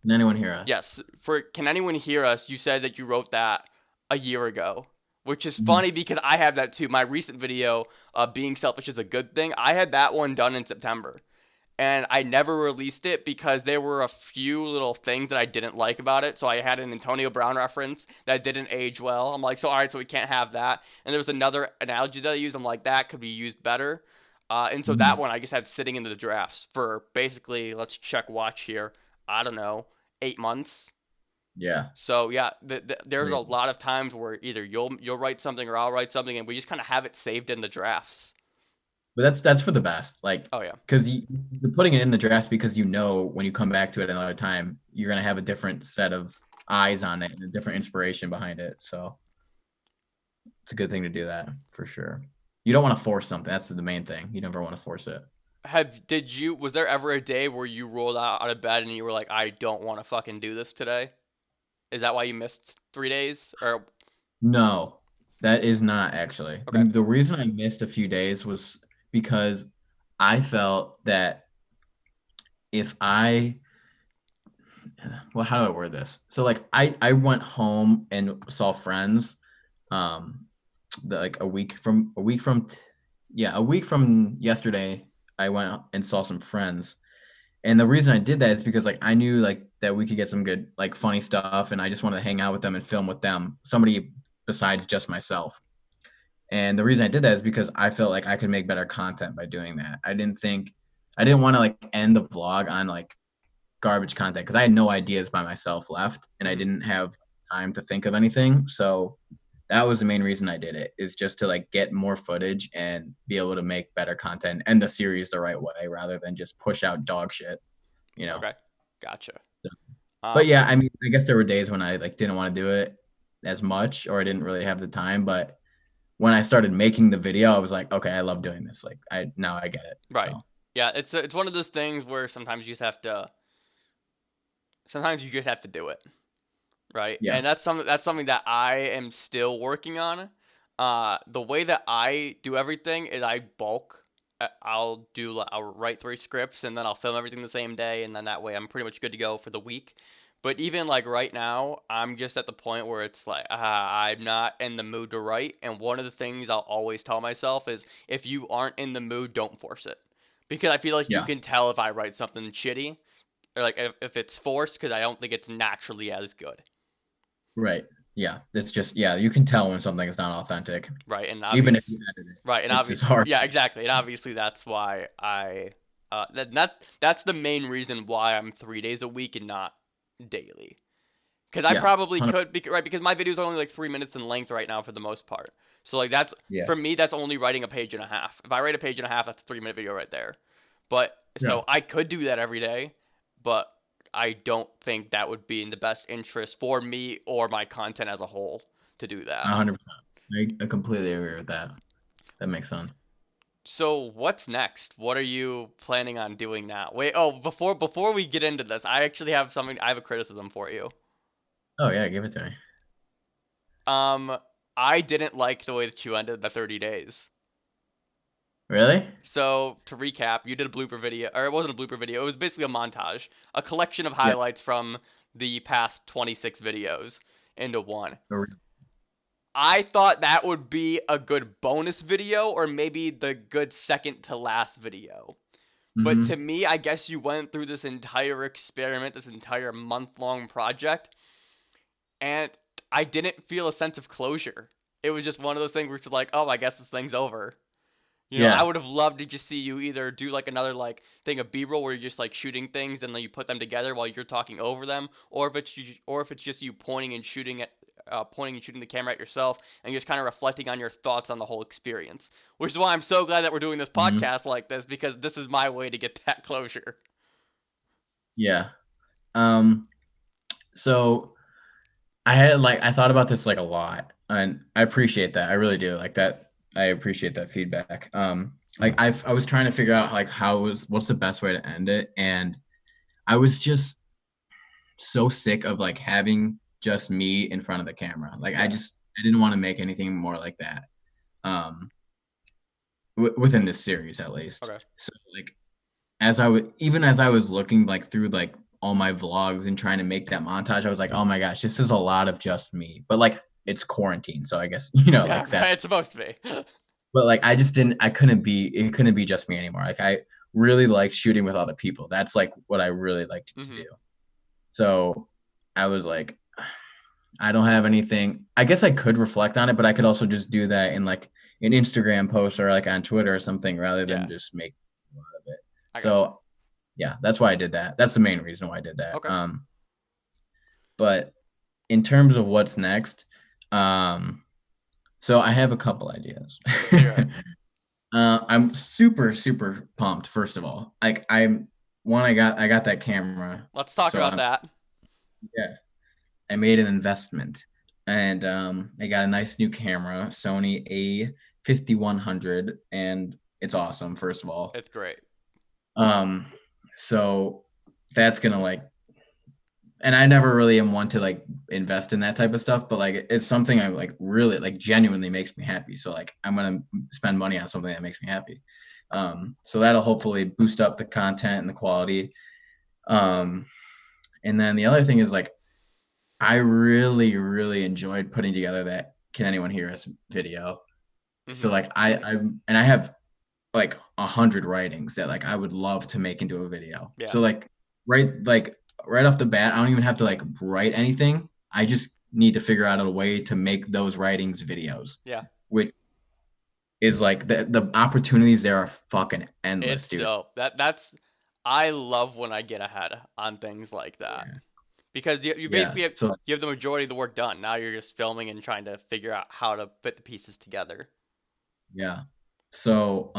Can anyone hear us? Yes, for Can Anyone Hear Us? You said that you wrote that a year ago. which is Mhm. funny because I have that too. My recent video, being selfish is a good thing. I had that one done in September, and I never released it because there were a few little things that I didn't like about it. So I had an Antonio Brown reference that didn't age well. I'm like, so all right, so we can't have that. And there was another analogy that I used. I'm like, that could be used better. And so that Mhm. one I just had sitting in the drafts for basically, let's check watch here. I don't know, 8 months. Yeah. So yeah, there's a Great. lot of times where either you'll write something or I'll write something, and we just kind of have it saved in the drafts. But that's for the best. Like, Oh yeah, because you're putting it in the drafts because you know when you come back to it another time, you're gonna have a different set of eyes on it and a different inspiration behind it. So it's a good thing to do that for sure. You don't want to force something. That's the main thing. You never want to force it. was there ever a day where you rolled out of bed and you were like, I don't want to fucking do this today? Is that why you missed 3 days? Or No, that is not actually. okay, The reason I missed a few days was because I felt that if I, well, how do I word this? So like I went home and saw friends, um, like a week from yesterday, I went and saw some friends. And the reason I did that is because like I knew like that we could get some good like funny stuff, and I just wanted to hang out with them and film with them, somebody besides just myself. And the reason I did that is because I felt like I could make better content by doing that. I didn't want to like end the vlog on like garbage content because I had no ideas by myself left and I mm-hmm. didn't have time to think of anything. So that was the main reason I did it, is just to like get more footage and be able to make better content and the series the right way rather than just push out dog shit, you know. Okay, gotcha. But Um, yeah, I mean, I guess there were days when I like didn't want to do it as much or I didn't really have the time, but when I started making the video, I was like, okay, I love doing this. Like now I get it. right. So Yeah, it's one of those things where sometimes you just have to do it, right? yeah. And that's something that I am still working on. The way that I do everything is I bulk. I'll write 3 scripts and then I'll film everything the same day, and then that way I'm pretty much good to go for the week. But even like right now, I'm just at the point where it's like I'm not in the mood to write. And one of the things I'll always tell myself is if you aren't in the mood, don't force it, because I feel like you Yeah. can tell if I write something shitty or like if it's forced because I don't think it's naturally as good. Right. Yeah. It's just yeah, you can tell when something is not authentic. Right, and Even if obvious, you edit it. right, and It's obvious, hard. yeah, exactly, and obviously that's why that's the main reason why I'm 3 days a week and not daily. Because I Yeah. probably 100. could, right? Because my videos are only like 3 minutes in length right now for the most part. So like that's Yeah. for me, that's only writing a page and a half. If I write a page and a half, that's a 3 minute video right there. But Yeah. so I could do that every day, but I don't think that would be in the best interest for me or my content as a whole to do that. 100%. I completely agree with that. That makes sense. So what's next? What are you planning on doing now? Wait, oh, before we get into this, I actually have something. I have a criticism for you. Oh yeah, give it to me. Um, I didn't like the way that you ended the 30 days. Really? So to recap, you did a blooper video, or it wasn't a blooper video. It was basically a montage, a collection of Yeah. highlights from the past 26 videos into one. Or- I thought that would be a good bonus video, or maybe the good second to last video. But to Mhm. me, I guess you went through this entire experiment, this entire month-long project, and I didn't feel a sense of closure. It was just one of those things where it's like, oh, I guess this thing's over. I Yeah. would have loved to just see you either do like another like thing of B-roll where you're just like shooting things, and then you put them together while you're talking over them, or if it's just you pointing and shooting the camera at yourself and just kind of reflecting on your thoughts on the whole experience. Which is why I'm so glad that we're doing this Mhm. podcast like this, because this is my way to get that closure. Yeah. Um so I thought about this like a lot, and I appreciate that. I really do. Like that I appreciate that feedback. Like I was trying to figure out like what's the best way to end it, and I was just so sick of like having just me in front of the camera. Like Yeah. I didn't want to make anything more like that. Um within this series at least. Okay. So like even as I was looking like through like all my vlogs and trying to make that montage, I was like, oh my gosh, this is a lot of just me. But like it's quarantine, so I guess you know Yeah, like right. that's. It's supposed to be. But like I couldn't be it couldn't be just me anymore. Like I really like shooting with other people. That's like what I really liked to Hmm. do. So I was like, I don't have anything. I guess I could reflect on it, but I could also just do that in like an Instagram post or like on Twitter or something rather than Yeah, just make a lot of it. I got you. So yeah, that's why I did that. That's the main reason why I did that. Okay. But in terms of what's next, um, so I have a couple ideas. Let's hear it. I'm super super pumped. First of all, like I got that camera, Let's talk so about I'm that. yeah. I made an investment, and I got a nice new camera, Sony A5100, and it's awesome. First of all, It's great. um, so that's gonna like, and I never really am one to like invest in that type of stuff, but like it's something I like really like genuinely makes me happy. So like I'm gonna spend money on something that makes me happy. So that'll hopefully boost up the content and the quality. Um, and then the other thing is like I really, really enjoyed putting together that "Can Anyone Hear Us" video. So Hmm. like I have like 100 writings that like I would love to make into a video. Yeah. So like right off the bat, I don't even have to like write anything. I just need to figure out a way to make those writings videos, Yeah. which is like the opportunities there are fucking endless, It's dude. dope. That's I love when I get ahead on things like that Yeah. because you basically Yes. have, So you have the majority of the work done. Now you're just filming and trying to figure out how to put the pieces together. yeah. So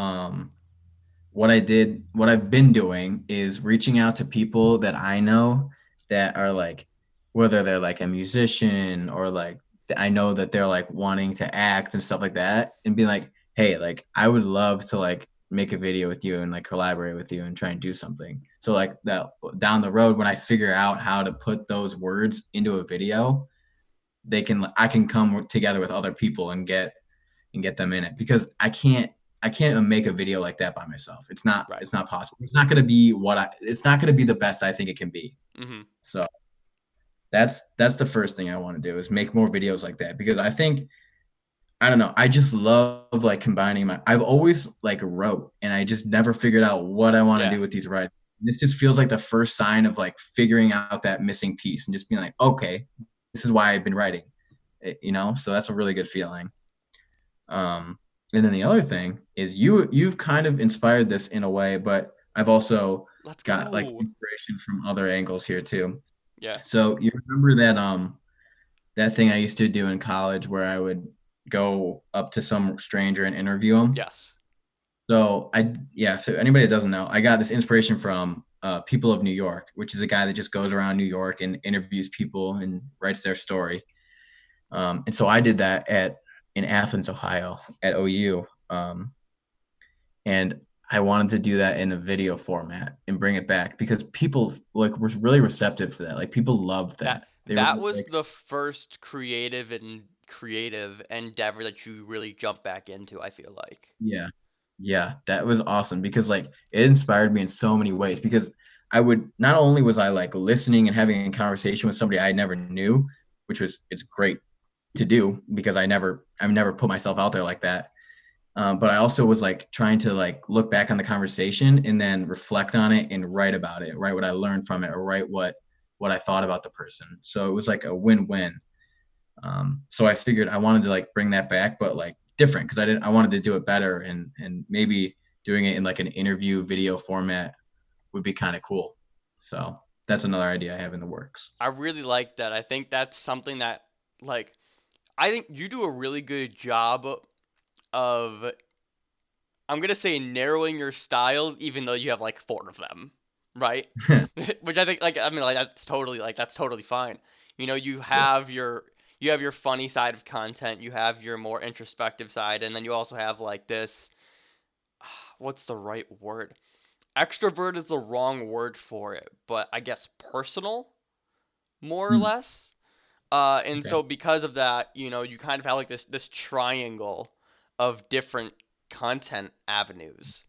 what I've been doing is reaching out to people that I know that are like, whether they're like a musician or like, I know that they're like wanting to act and stuff like that, and be like, hey, like, I would love to like make a video with you and like collaborate with you and try and do something. So, like, that down the road, when I figure out how to put those words into a video, I can come together with other people and get them in it because I can't make a video like that by myself. Right. It's not possible. It's not going to be it's not going to be the best I think it can be. Hmm. So that's the first thing I want to do is make more videos like that because I think I don't know. I just love like combining I've always like wrote and I just never figured out what I want to Yeah. do with these writings. This just feels like the first sign of like figuring out that missing piece and just being like, okay, this is why I've been writing. You know, so that's a really good feeling. Um, and then the other thing is you've kind of inspired this in a way, but I've also Let's got like go. inspiration from other angles here too. Yeah. So you remember that thing I used to do in college where I would go up to some stranger and interview them? Yes. So so anybody that doesn't know, I got this inspiration from People of New York, which is a guy that just goes around New York and interviews people and writes their story. And so I did that in Athens, Ohio, at OU. And I wanted to do that in a video format and bring it back because people like were really receptive to that. Like people loved That that. They were that was like, the first creative endeavor that you really jumped back into, I feel like. yeah, yeah, that was awesome because like it inspired me in so many ways because I would not only was I like listening and having a conversation with somebody I never knew, which was it's great to do because I've never put myself out there like that. But I also was like trying to like look back on the conversation and then reflect on it and write about it, write what I learned from it, or write what I thought about the person. So it was like a win-win. So I figured I wanted to like bring that back, but like different because I wanted to do it better and maybe doing it in like an interview video format would be kind of cool. So that's another idea I have in the works. I really like that. I think that's something that, like, I think you do a really good job of, I'm gonna say, narrowing your style, even though you have like four of them, right? Which I think, like, I mean, like that's totally fine. You know, Yeah. you have your funny side of content, you have your more introspective side, and then you also have like this. What's the right word? Extrovert is the wrong word for it, but I guess personal, more or Hmm. less. And Okay. so because of that, you know, you kind of have like this triangle of different content avenues.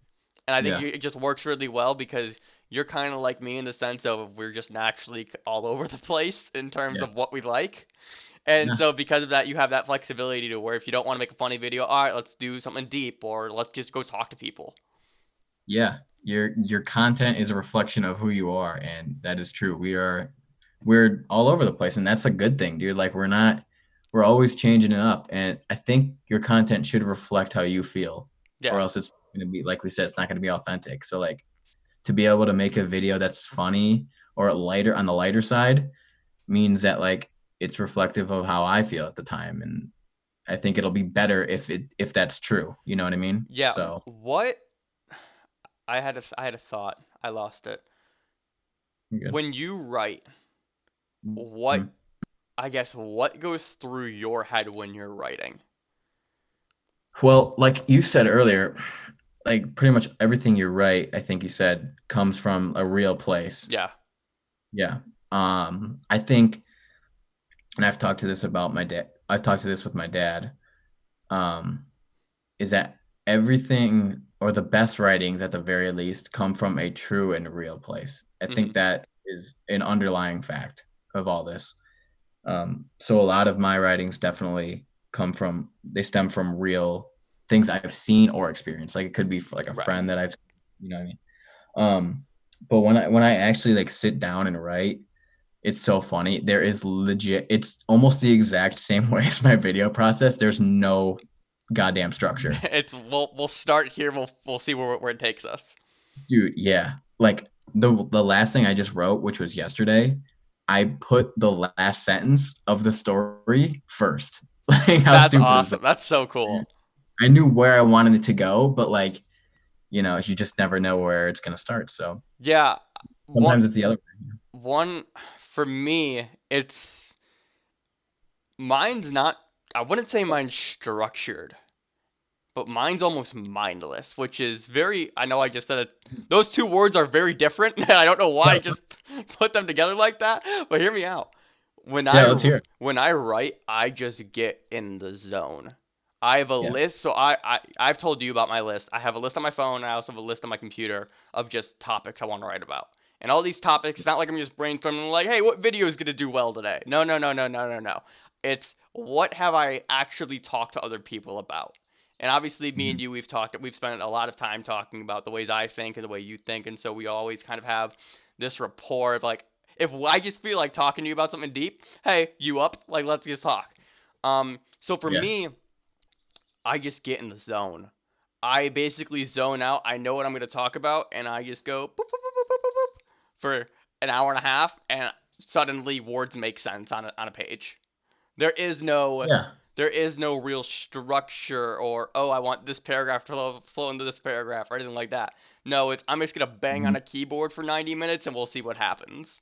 And I think Yeah. it just works really well because you're kind of like me in the sense of we're just naturally all over the place in terms Yeah. of what we like. And Yeah. so because of that, you have that flexibility to where if you don't want to make a funny video, all right, let's do something deep, or let's just go talk to people. Yeah. Your content is a reflection of who you are, and that is true. We're all over the place, and that's a good thing, dude. Like we're always changing it up. And I think your content should reflect how you feel, or Yeah. else it's gonna be, like we said, it's not gonna be authentic. So like to be able to make a video that's funny or lighter on the lighter side means that like it's reflective of how I feel at the time. And I think it'll be better if that's true. You know what I mean? Yeah. So What I had a thought. I lost it. you're good. When you write, what Mhm. I guess what goes through your head when you're writing? Well, like you said earlier, like pretty much everything you write, I think you said, comes from a real place. Yeah. Yeah. I think, and I've talked to this about my dad. I've talked to this with my dad. Um, is that everything or the best writings at the very least come from a true and real place. I Mhm. think that is an underlying fact of all this. So a lot of my writings definitely they stem from real things I've seen or experienced. Like it could be for like a Right. friend that I've, you know what I mean? But when I actually like sit down and write, it's so funny. There is legit, it's almost the exact same way as my video process. There's no goddamn structure. It's we'll start here. We'll see where it takes us. Dude, yeah. Like the last thing I just wrote, which was yesterday, I put the last sentence of the story first. Like how That's stupid is that? awesome. That's so cool. I knew where I wanted it to go, but like, you just never know where it's gonna start. So Yeah. One sometimes it's the other way. one for me, it's mine's not. I wouldn't say mine's structured, but mine's almost mindless, which is very. I know I just said it. Those two words are very different, and I don't know why I just put them together like that. But hear me out. When Yeah, I let's hear it. when I write, I just get in the zone. I have a Yeah. list, so I've told you about my list. I have a list on my phone. I also have a list on my computer of just topics I want to write about. And all these topics, it's not like I'm just brainstorming like, hey, what video is gonna do well today? No, no, no, no, no, no, no. It's what have I actually talked to other people about? And obviously, me and Mhm. you, we've spent a lot of time talking about the ways I think and the way you think, and so we always kind of have this rapport of like, if I just feel like talking to you about something deep, hey, you up? Like, let's just talk. So for Yeah. me, I just get in the zone. I basically zone out. I know what I'm going to talk about, and I just go boop, boop, boop, boop, boop, boop, for an hour and a half, and suddenly words make sense on a page. There is no Yeah. there is no real structure or oh I want this paragraph to flow into this paragraph or anything like that. No, it's I'm just gonna bang on Mhm. a keyboard for 90 minutes and we'll see what happens.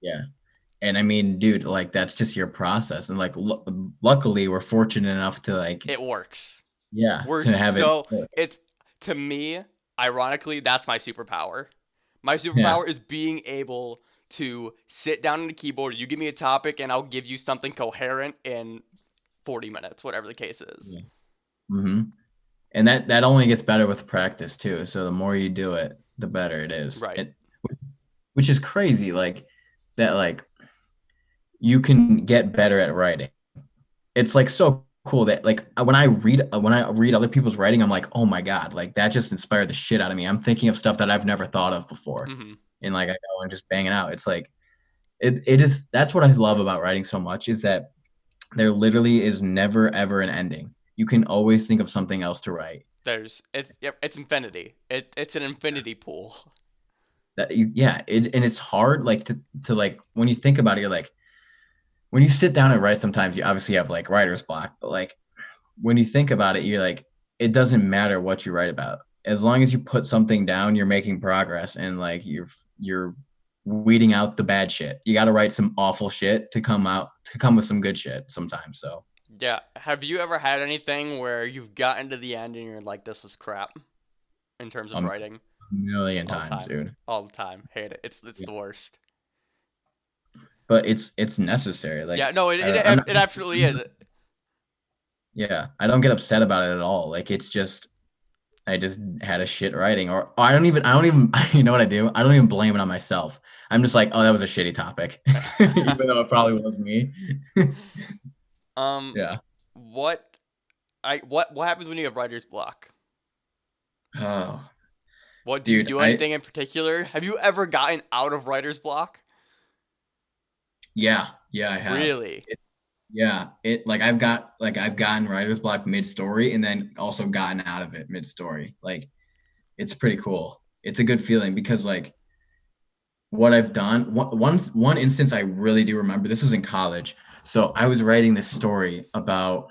Yeah. And I mean, dude, like that's just your process. And like luckily we're fortunate enough to like, It works. yeah, We're to have it so work. it's to me, ironically, that's my superpower. My Yeah. superpower is being able to sit down on the keyboard, you give me a topic and I'll give you something coherent in 40 minutes, whatever the case is. Yeah. Hmm. And that only gets better with practice too. So the more you do it, the better it is. Right. Which is crazy, like that, like you can get better at writing. It's like so cool that like when I read other people's writing, I'm like, oh my God, like that just inspired the shit out of me. I'm thinking of stuff that I've never thought of before. Mhm. And like I go and just bang it out. It's like it is that's what I love about writing so much is that there literally is never ever an ending. You can always think of something else to write. There's it's yep, it's infinity. It's an infinity pool. Yeah, and it's hard like to like when you think about it, you're like when you sit down and write, sometimes you obviously have like writer's block, but like when you think about it, you're like, it doesn't matter what you write about. As long as you put something down, you're making progress and like you're weeding out the bad shit. You got to write some awful shit to come with some good shit sometimes. So Yeah. Have you ever had anything where you've gotten to the end and you're like, this was crap in terms of a writing? million All the times, time. dude. All the time. Hate it. It's Yeah. the worst. But it's necessary. Yeah, Like no, I'm not, it absolutely is. yeah, I don't get upset about it at all. Like it's just I just had a shit writing, or I don't even, you know what I do? I don't even blame it on myself. I'm just like, oh, that was a shitty topic, even though it probably was me. um, Yeah. what what happens when you have writer's block? Oh, What do you dude, do? Anything in particular? Have you ever gotten out of writer's block? yeah, I have. Really? Yeah, like I've gotten writer's block mid story and then also gotten out of it mid story. Like it's pretty cool. It's a good feeling because like what I've done, one instance I really do remember. This was in college, so I was writing this story about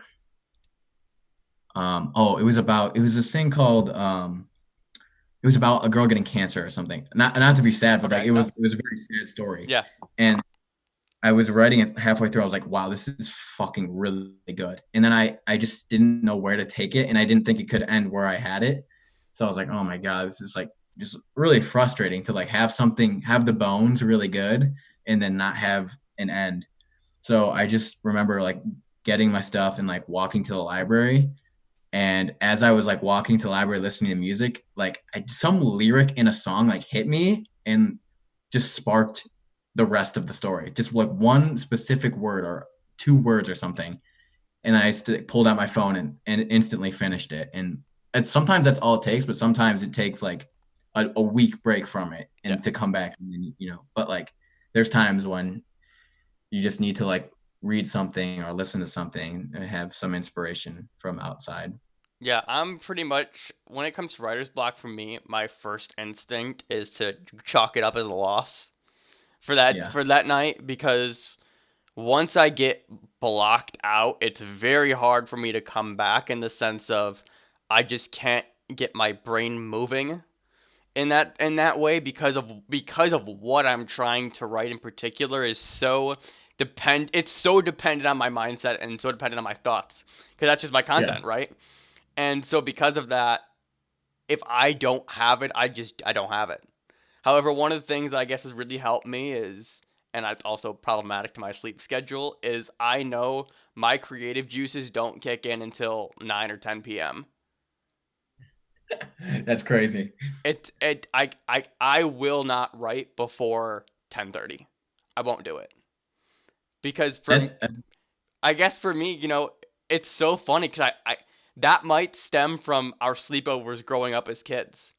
it was this thing called it was about a girl getting cancer or something. Not to be sad, but like Okay, no. it was a very sad story. Yeah. And I was writing it halfway through. I was like, wow, this is fucking really good. And then I just didn't know where to take it. And I didn't think it could end where I had it. So I was like, oh my God, this is like just really frustrating to like have something, have the bones really good and then not have an end. So I just remember like getting my stuff and like walking to the library. And as I was like walking to the library listening to music, like some lyric in a song like hit me and just sparked the rest of the story. Just like one specific word or two words or something. And I pulled out my phone and instantly finished it. And it's sometimes that's all it takes, but sometimes it takes like a week break from it Yeah. and to come back and then, but like there's times when you just need to like read something or listen to something and have some inspiration from outside. Yeah, I'm pretty much when it comes to writer's block for me, my first instinct is to chalk it up as a loss Yeah. for that night because once I get blocked out, it's very hard for me to come back in the sense of I just can't get my brain moving in that way because of what I'm trying to write in particular is so it's so dependent on my mindset and so dependent on my thoughts because that's just my Yeah. content, right? And so because of that, if I don't have it, I don't have it. However, one of the things that I guess has really helped me is, and it's also problematic to my sleep schedule, is I know my creative juices don't kick in until 9 or 10 p.m. That's crazy. I will not write before 10:30. I won't do it because for That's I guess for me, it's so funny because I that might stem from our sleepovers growing up as kids.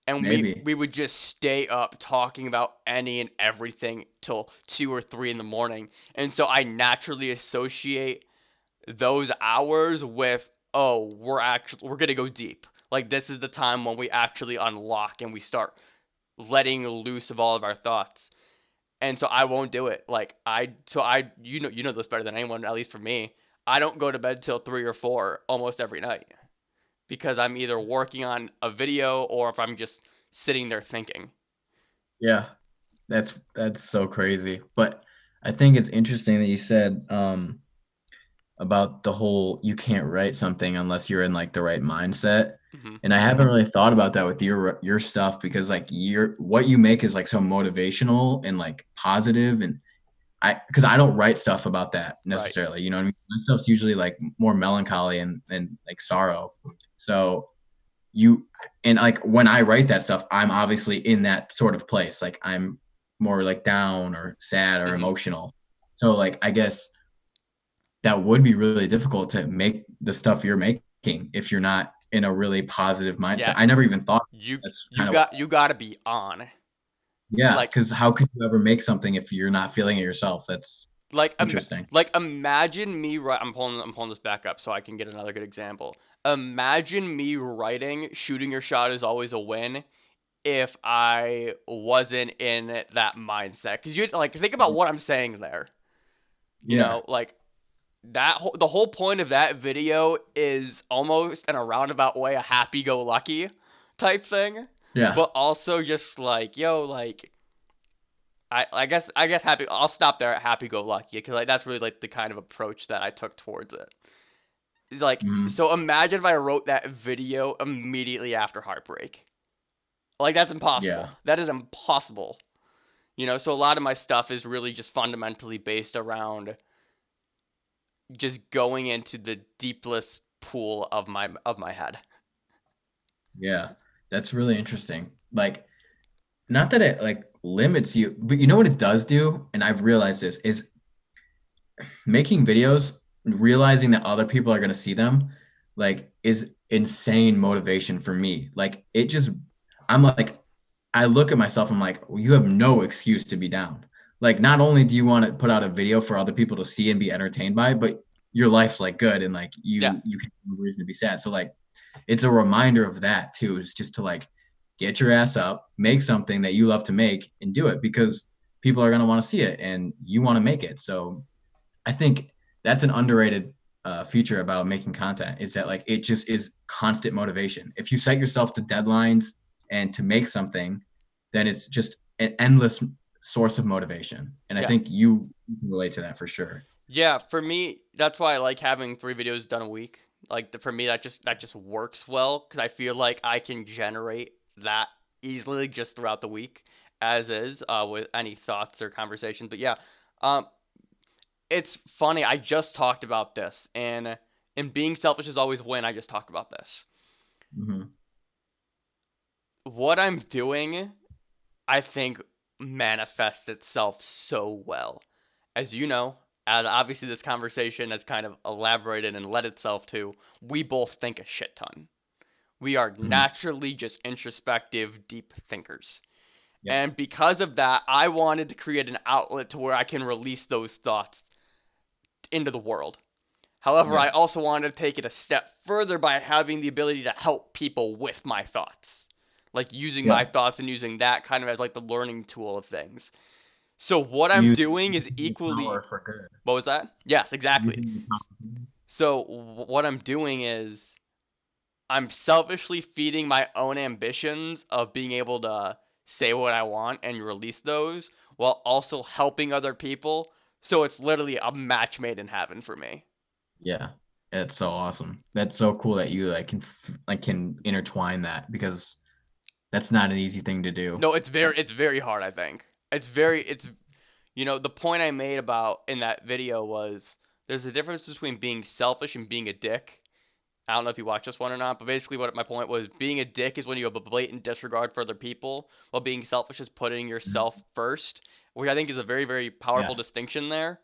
And maybe. we would just stay up talking about any and everything till 2 or 3 in the morning. And so I naturally associate those hours with, oh, we're gonna go deep. Like this is the time when we actually unlock and we start letting loose of all of our thoughts. And so I won't do it. Like you know this better than anyone, at least for me. I don't go to bed till 3 or 4 almost every night because I'm either working on a video or if I'm just sitting there thinking. Yeah. That's so crazy. But I think it's interesting that you said about the whole you can't write something unless you're in like the right mindset. Hmm. And I haven't really thought about that with your stuff because like your what you make is like so motivational and like positive and because I don't write stuff about that Right. necessarily. You know what I mean? My stuff's usually like more melancholy and like sorrow. So you and like when I write that stuff, I'm obviously in that sort of place. Like I'm more like down or sad or Hmm. emotional. So like I guess that would be really difficult to make the stuff you're making if you're not in a really positive mindset. Yeah. I never even thought You that's kind of you got to be on. yeah, Like because how could you ever make something if you're not feeling it yourself? That's like interesting. imagine me I'm pulling this back up so I can get another good example. Imagine me writing shooting your shot is always a win if I wasn't in that mindset. Cuz you like think about what I'm saying there. Yeah, Like the whole point of that video is almost in a roundabout way a happy-go-lucky type thing, yeah, but also just like yo, like I guess happy. I'll stop there at happy-go-lucky because like that's really like the kind of approach that I took towards it. It's like mhm, so imagine if I wrote that video immediately after heartbreak. Like that's yeah, impossible. That is impossible. So a lot of my stuff is really just fundamentally based around just going into the deepest pool of my head. Yeah, that's really interesting. Like, not that it like limits you, but you know what it does do, and I've realized this is making videos, realizing that other people are going to see them, like is insane motivation for me. Like it just, I'm like, I look at myself, I'm like, well, you have no excuse to be down. Like, not only do you want to put out a video for other people to see and be entertained by, but your life's like good and like Yeah, you can have no reason to be sad. So like, it's a reminder of that too. Is just to like get your ass up, make something that you love to make, and do it because people are gonna want to see it and you want to make it. So I think that's an underrated feature about making content is that like it just is constant motivation. If you set yourself to deadlines and to make something, then it's just an endless source of motivation. And I yeah. think you can relate to that for sure. Yeah, for me, that's why I like having 3 videos done a week. Like for me, that just works well because I feel like I can generate that easily just throughout the week, as is with any thoughts or conversations. But yeah, um, it's funny. I just talked about this, and being selfish is always win. I just talked about this. Hmm. What I'm doing, I think, manifests itself so well. As you know, as obviously this conversation has kind of elaborated and led itself to, we both think a shit ton. We are Hmm. naturally just introspective, deep thinkers. Yep. And because of that, I wanted to create an outlet to where I can release those thoughts into the world. However, I Yeah. also wanted to take it a step further by having the ability to help people with my thoughts. Like using my Yeah. thoughts and using that kind of as like the learning tool of things. So what I'm Using doing is the equally. power for good. What was that? Yes, exactly. Using the power. So what I'm doing is I'm selfishly feeding my own ambitions of being able to say what I want and release those while also helping other people. So it's literally a match made in heaven for me. Yeah, it's so awesome. That's so cool that you like like can intertwine that because that's not an easy thing to do. No, it's very hard, I think. It's the point I made about in that video was there's a difference between being selfish and being a dick. I don't know if you watched this one or not, but basically what my point was being a dick is when you have a blatant disregard for other people, while being selfish is putting yourself first, which I think is a very, very powerful Yeah, distinction there.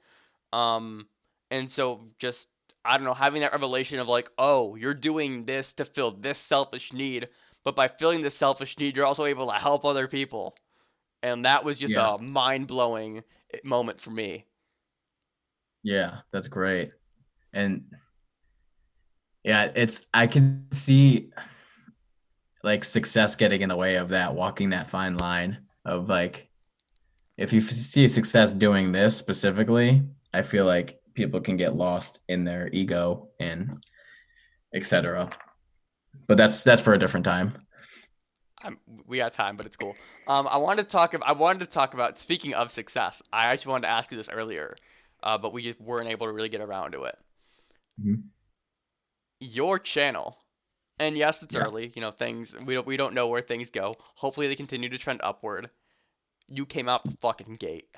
Um, and so just I don't know, having that revelation of like, oh, you're doing this to fill this selfish need, but by filling this selfish need, you're also able to help other people. And that was just yeah, a mind blowing moment for me. yeah. That's great. And yeah, it's I can see like success getting in the way of that, walking that fine line of like if you see success doing this specifically, I feel like people can get lost in their ego and etc. But that's for a different time. We got time, but it's cool. I wanted to talk about speaking of success. I actually wanted to ask you this earlier, but we just weren't able to really get around to it. Mhm. Your channel, and yes, it's Yeah, early. Things we don't know where things go. Hopefully, they continue to trend upward. You came out the fucking gate.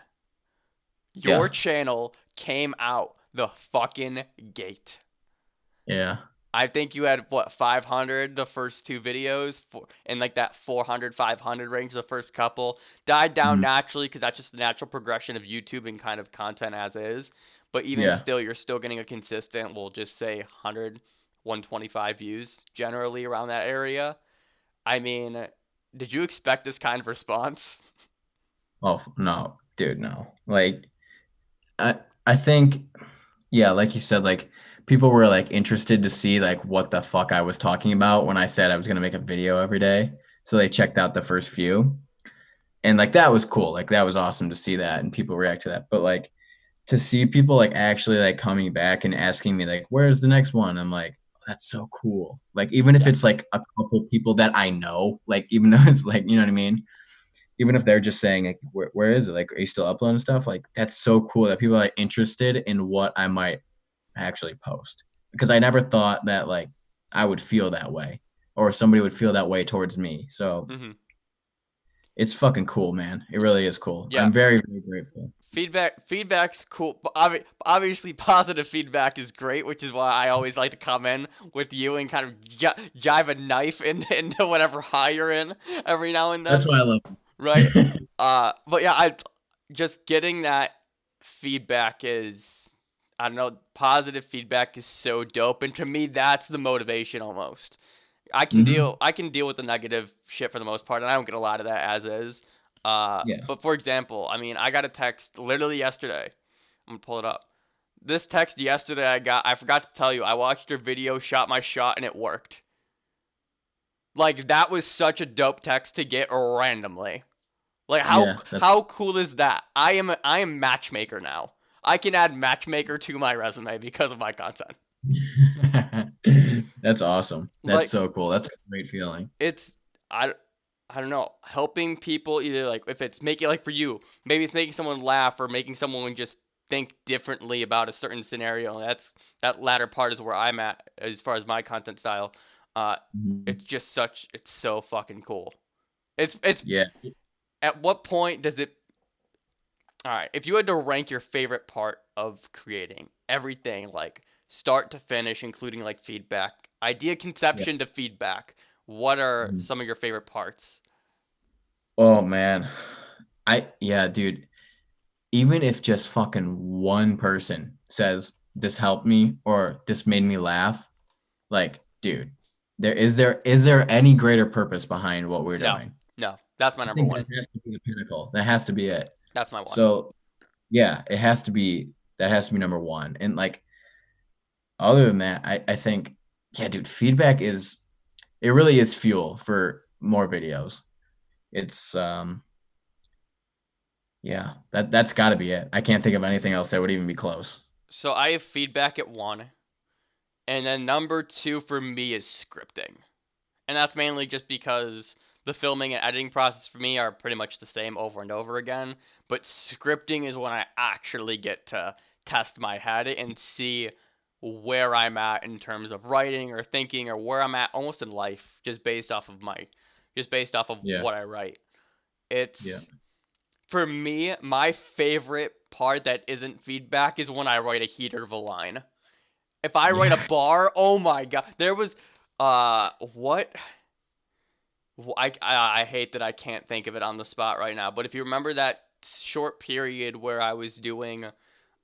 Your yeah, channel came out the fucking gate. yeah. I think you had what 500 the first 2 videos in like that 400 500 range the first couple died down Mhm. naturally because that's just the natural progression of YouTube and kind of content as is. But even Yeah. still, you're still getting a consistent, we'll just say 100 125 views generally around that area. I mean, did you expect this kind of response? Oh no, dude, no. Like I think yeah, like you said, like people were like interested to see like what the fuck I was talking about when I said I was gonna make a video every day. So they checked out the first few. And like that was cool. Like that was awesome to see that and people react to that. But like to see people like actually like coming back and asking me like where's the next one? I'm like, that's so cool. Like even if Yeah. it's like a couple people that I know, like even though it's like, you know what I mean? Even if they're just saying like where is it, like are you still uploading stuff, like that's so cool that people are interested in what I might actually post because I never thought that like I would feel that way or somebody would feel that way towards me. So Hmm. it's fucking cool, man. It really is cool. Yeah, I'm very, very grateful. feedback's cool, but obviously positive feedback is great, which is why I always like to come in with you and kind of jive a knife into whatever high you're in every now and That's then, why I love right? it. But yeah, I just getting that feedback is, I don't know, positive feedback is so dope, and to me that's the motivation almost. Hmm. I can deal with the negative shit for the most part, and I don't get a lot of that as is. Yeah. But for example, I mean, I got a text literally yesterday. I'm gonna pull it up. This text yesterday I forgot to tell you, I watched your video, shot my shot, and it worked. Like that was such a dope text to get randomly. Like Yeah. how cool is that? I am matchmaker now. I can add matchmaker to my resume because of my content. That's awesome. That's Like so cool. That's a great feeling. it's I I don't know, helping people either like if it's making like for you, maybe it's making someone laugh or making someone just think differently about a certain scenario. That latter part is where I'm at as far as my content style. Uh, Mhm. it's so fucking cool. It's Yeah. at what point does it? All right, if you had to rank your favorite part of creating everything, like start to finish, including like feedback, idea Yeah. conception to feedback, what are Mhm. some of your favorite parts? Oh man. Yeah, dude. Even if just fucking one person says this helped me or this made me laugh, like, dude, there any greater purpose behind what we're No, doing? no, that's my I number think that one. has to be the pinnacle. That has to be it. That's my one. So yeah, it has to be that has to be number one. And like other than that, I think, yeah, dude, feedback is it really is fuel for more videos. It's yeah, that's gotta be it. I can't think of anything else that would even be close. So I have feedback at one, and then number two for me is scripting. And that's mainly just because the filming and editing process for me are pretty much the same over and over again. But scripting is when I actually get to test my head and see where I'm at in terms of writing or thinking or where I'm at almost in life just based off of Yeah, what I write. yeah. It's for me, my favorite part that isn't feedback is when I write a heater of a line. If I write a Yeah. bar, oh my god, there was what I hate that I can't think of it on the spot right now. But if you remember that short period where I was doing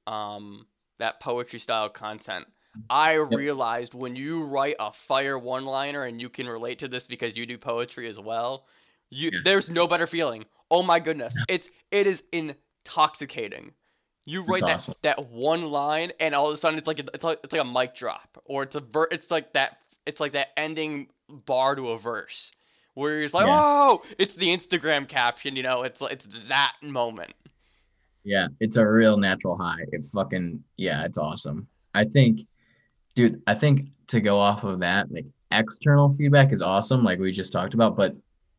um, that poetry style content, I Yep. realized when you write a fire one liner, and you can relate to this because you do poetry as well, Yeah. there's no better feeling. Oh my goodness, it is intoxicating. You That's write awesome. that one line, and all of a sudden it's like a mic drop, or it's like that ending bar to a verse where he's like, Yeah. "Oh, it's the Instagram caption," it's that moment. Yeah. It's a real natural high. It fucking yeah, it's awesome. I think, dude, I think to go off of that, like external feedback is awesome, like we just talked about, but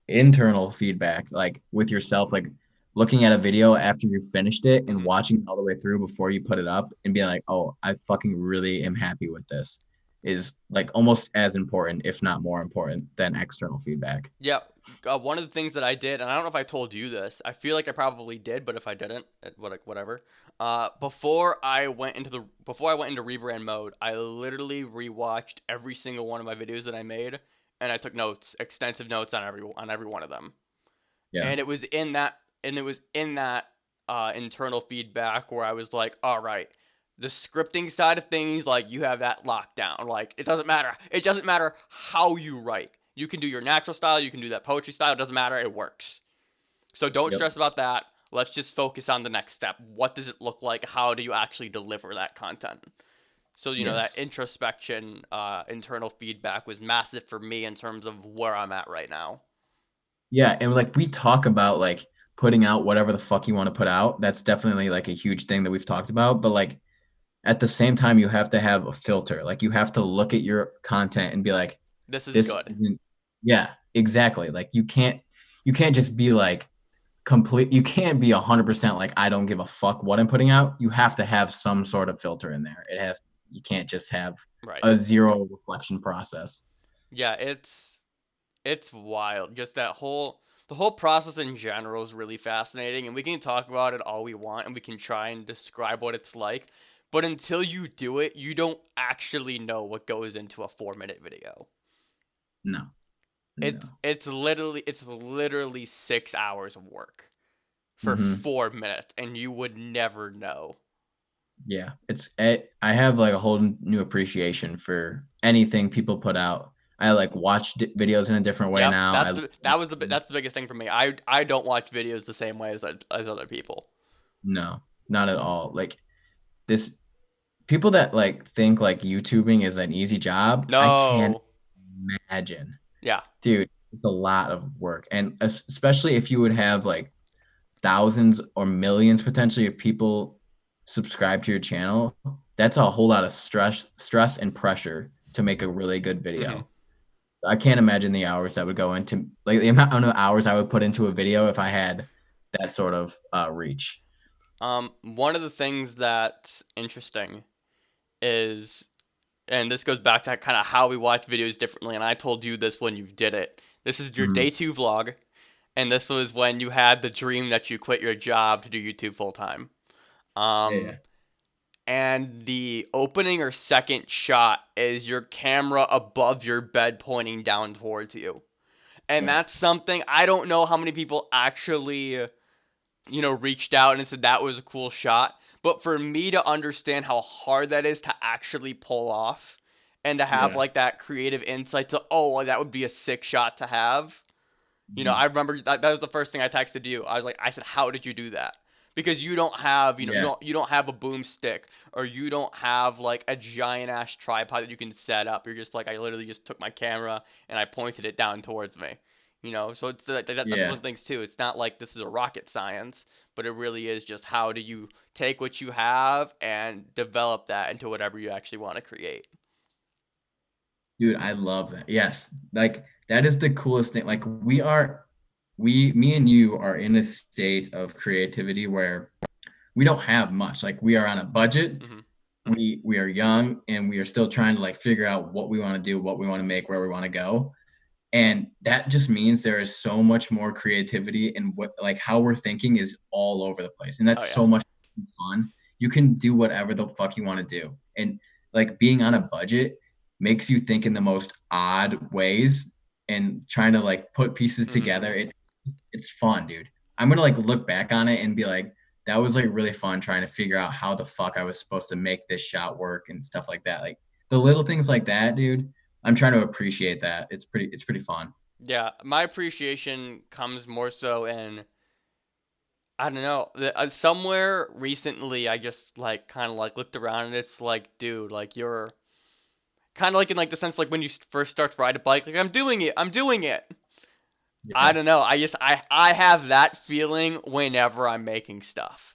internal feedback, like with yourself, like looking at a video after you finished it and Mhm. watching it all the way through before you put it up and being like, oh, I fucking really am happy with this is like almost as important, if not more important, than external feedback. Yeah, one of the things that I did, and I don't know if I told you this. I feel like I probably did, but if I didn't, whatever. Before I went into rebrand mode, I literally rewatched every single one of my videos that I made, and I took notes, extensive notes on every one of them. Yeah. And it was in that internal feedback where I was like, all right, the scripting side of things, like you have that locked down. Like it doesn't matter how you write. You can do your natural style, you can do that poetry style, it doesn't matter, it works. So don't Yep. stress about that. Let's just focus on the next step. What does it look like? How do you actually deliver that content? So that Yes. introspection, internal feedback was massive for me in terms of where I'm at right now. Yeah, and like we talk about like putting out whatever the fuck you want to put out. That's definitely like a huge thing that we've talked about, but like at the same time you have to have a filter. Like you have to look at your content and be like This is this good. isn't yeah, exactly. Like you can't just be like you can't be 100% like I don't give a fuck what I'm putting out. You have to have some sort of filter in there. You can't just have Right. a zero reflection process. Yeah, it's wild. Just that whole The whole process in general is really fascinating, and we can talk about it all we want, and we can try and describe what it's like. But until you do it, you don't actually know what goes into a 4 minute video. No, It's no. it's literally it's literally 6 hours of work for Hmm. 4 minutes, and you would never know. Yeah, I have like a whole new appreciation for anything people put out. I like watch videos in a different way Yep, now. that's the biggest thing for me. I don't watch videos the same way as other people. No, not at all. Like this people that like think like YouTubing is an easy job, I can't No. imagine. Yeah. Dude, it's a lot of work. And especially if you would have like thousands or millions potentially of people subscribe to your channel, that's a whole lot of stress and pressure to make a really good Hmm. video. I can't imagine the hours that would go into like the amount of hours I would put into a video if I had that sort of reach. One of the things that's interesting is, and this goes back to kind of how we watch videos differently, and I told you this when you did it. This is your Mhm. day two vlog, and this was when you had the dream that you quit your job to do YouTube full time. Um, Yeah, and the opening or second shot is your camera above your bed pointing down towards you. And yeah, that's something I don't know how many people actually, reached out and said that was a cool shot. But for me to understand how hard that is to actually pull off and to have yeah. like that creative insight to, oh, that would be a sick shot to have. Mhm. I remember that was the first thing I texted you. I said, how did you do that? Because you don't have, Yeah, you don't have a boomstick, or you don't have like a giant ass tripod that you can set up. You're just like, I literally just took my camera and I pointed it down towards me. So it's that's one yeah. of the things too. It's not like this is a rocket science, but it really is just how do you take what you have and develop that into whatever you actually want to create. Dude, I love that. Yes. Like that is the coolest thing. Like me and you are in a state of creativity where we don't have much. Like we are on a budget. Hmm. We are young and we are still trying to like figure out what we want to do, what we want to make, where we want to go. And that just means there is so much more creativity and what like how we're thinking is all over the place. And Oh that's yeah. so much fun. You can do whatever the fuck you want to do. And like being on a budget makes you think in the most odd ways and trying to like put pieces Hmm. together. It's fun, dude. I'm gonna like look back on it and be like, that was like really fun trying to figure out how the fuck I was supposed to make this shot work and stuff like that. Like the little things like that, dude. I'm trying to appreciate that. It's pretty fun. Yeah, my appreciation comes more so in, I don't know. Somewhere recently, I just like kind of like looked around and it's like, dude, like you're kind of like in like the sense like when you first start to ride a bike, like I'm doing it. I Yeah. don't know. I have that feeling whenever I'm making stuff.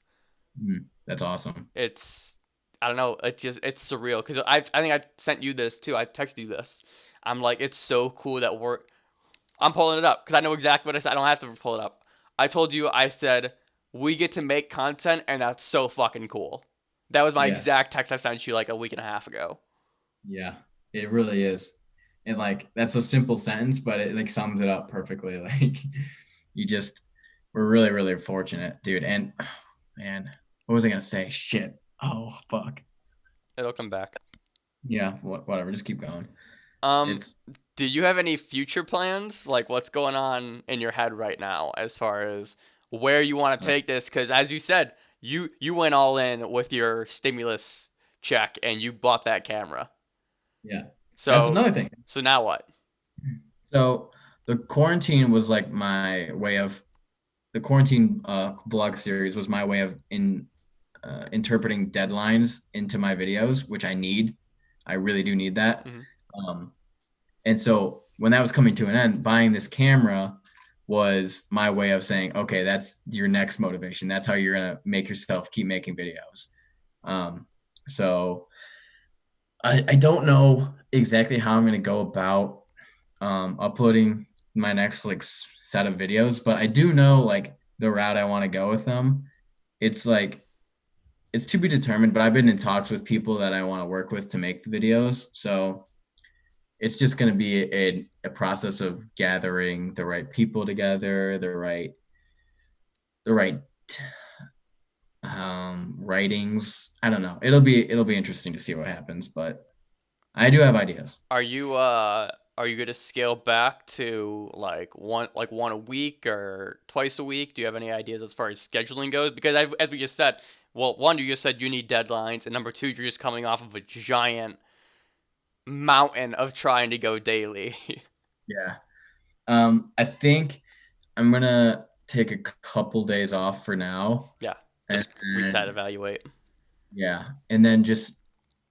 That's awesome. It's I don't know. It's surreal because I think I sent you this too. I texted you this. I'm like, it's so cool that I'm pulling it up because I know exactly what I said. I don't have to pull it up. I told you, I said, we get to make content, and that's so fucking cool. That was my Yeah. exact text I sent you like a week and a half ago. Yeah. It really is. And like that's a simple sentence, but it like sums it up perfectly. Like you just we're really, really fortunate, dude. And man, what was I gonna say? Shit. Oh fuck. It'll come back. Yeah, whatever. Just keep going. Um, It's do you have any future plans? Like, what's going on in your head right now as far as where you want to uh, take this? Because as you said, you went all in with your stimulus check and you bought that camera. yeah. That's So another thing. so now what? So the quarantine was like my way of the quarantine vlog series was my way of interpreting deadlines into my videos, which I need. I really do need that. Hmm. Um, and so when that was coming to an end, buying this camera was my way of saying, okay, that's your next motivation. That's how you're gonna make yourself keep making videos. So I don't know exactly how I'm gonna go about uploading my next like set of videos, but I do know like the route I want to go with them. It's like it's to be determined, but I've been in talks with people that I want to work with to make the videos. So it's just going to be a process of gathering the right people together, the right writings. I don't know. It'll be interesting to see what happens, but I do have ideas. Are you gonna scale back to like one a week or twice a week? Do you have any ideas as far as scheduling goes? Because as we just said, well, one, you just said you need deadlines, and number two, you're just coming off of a giant mountain of trying to go daily. Yeah. I think I'm gonna take a couple days off for now, Yeah, and just reset, evaluate. yeah, and then just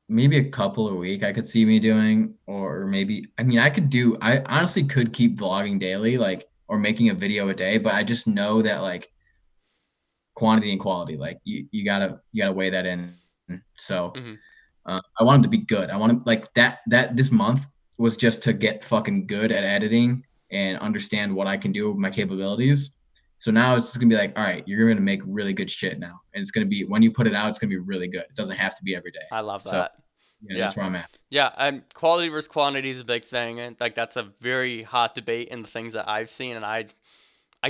maybe a couple a week I could see me doing, or maybe I mean I honestly could keep vlogging daily, like or making a video a day, but I just know that like quantity and quality, like you gotta weigh that in. So Hmm. I want him to be good. I want him like that this month was just to get fucking good at editing and understand what I can do with my capabilities. So now it's just gonna be like, all right, you're gonna make really good shit now. And it's gonna be when you put it out, it's gonna be really good. It doesn't have to be every day. I love So that. yeah, Yeah. that's where I'm at. Yeah, and quality versus quantity is a big thing, and like that's a very hot debate in the things that I've seen, and I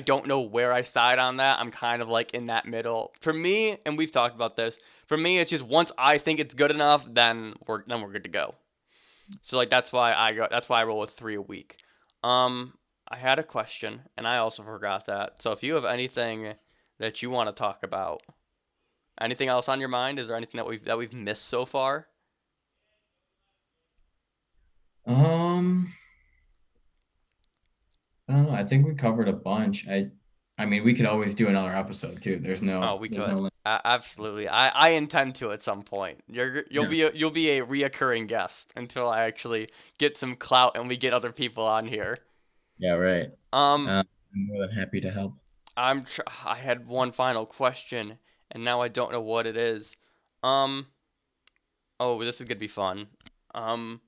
don't know where I side on that. I'm kind of like in that middle. For me, and we've talked about this. For me, it's just once I think it's good enough, then we're good to go. So like that's why I roll with 3 a week. Um, I had a question, and I also forgot that. So if you have anything that you want to talk about, anything else on your mind? Is there anything that we've missed so far? Um, I don't know. I think we covered a bunch. I mean, we could always do another episode too. There's Oh, no we there's no could. limit. Absolutely. I intend to at some point. Yeah. You'll be a reoccurring guest until I actually get some clout and we get other people on here. Yeah, right. Um, I'm more than happy to help. I had one final question and now I don't know what it is. Um, oh, this is gonna be fun. Um,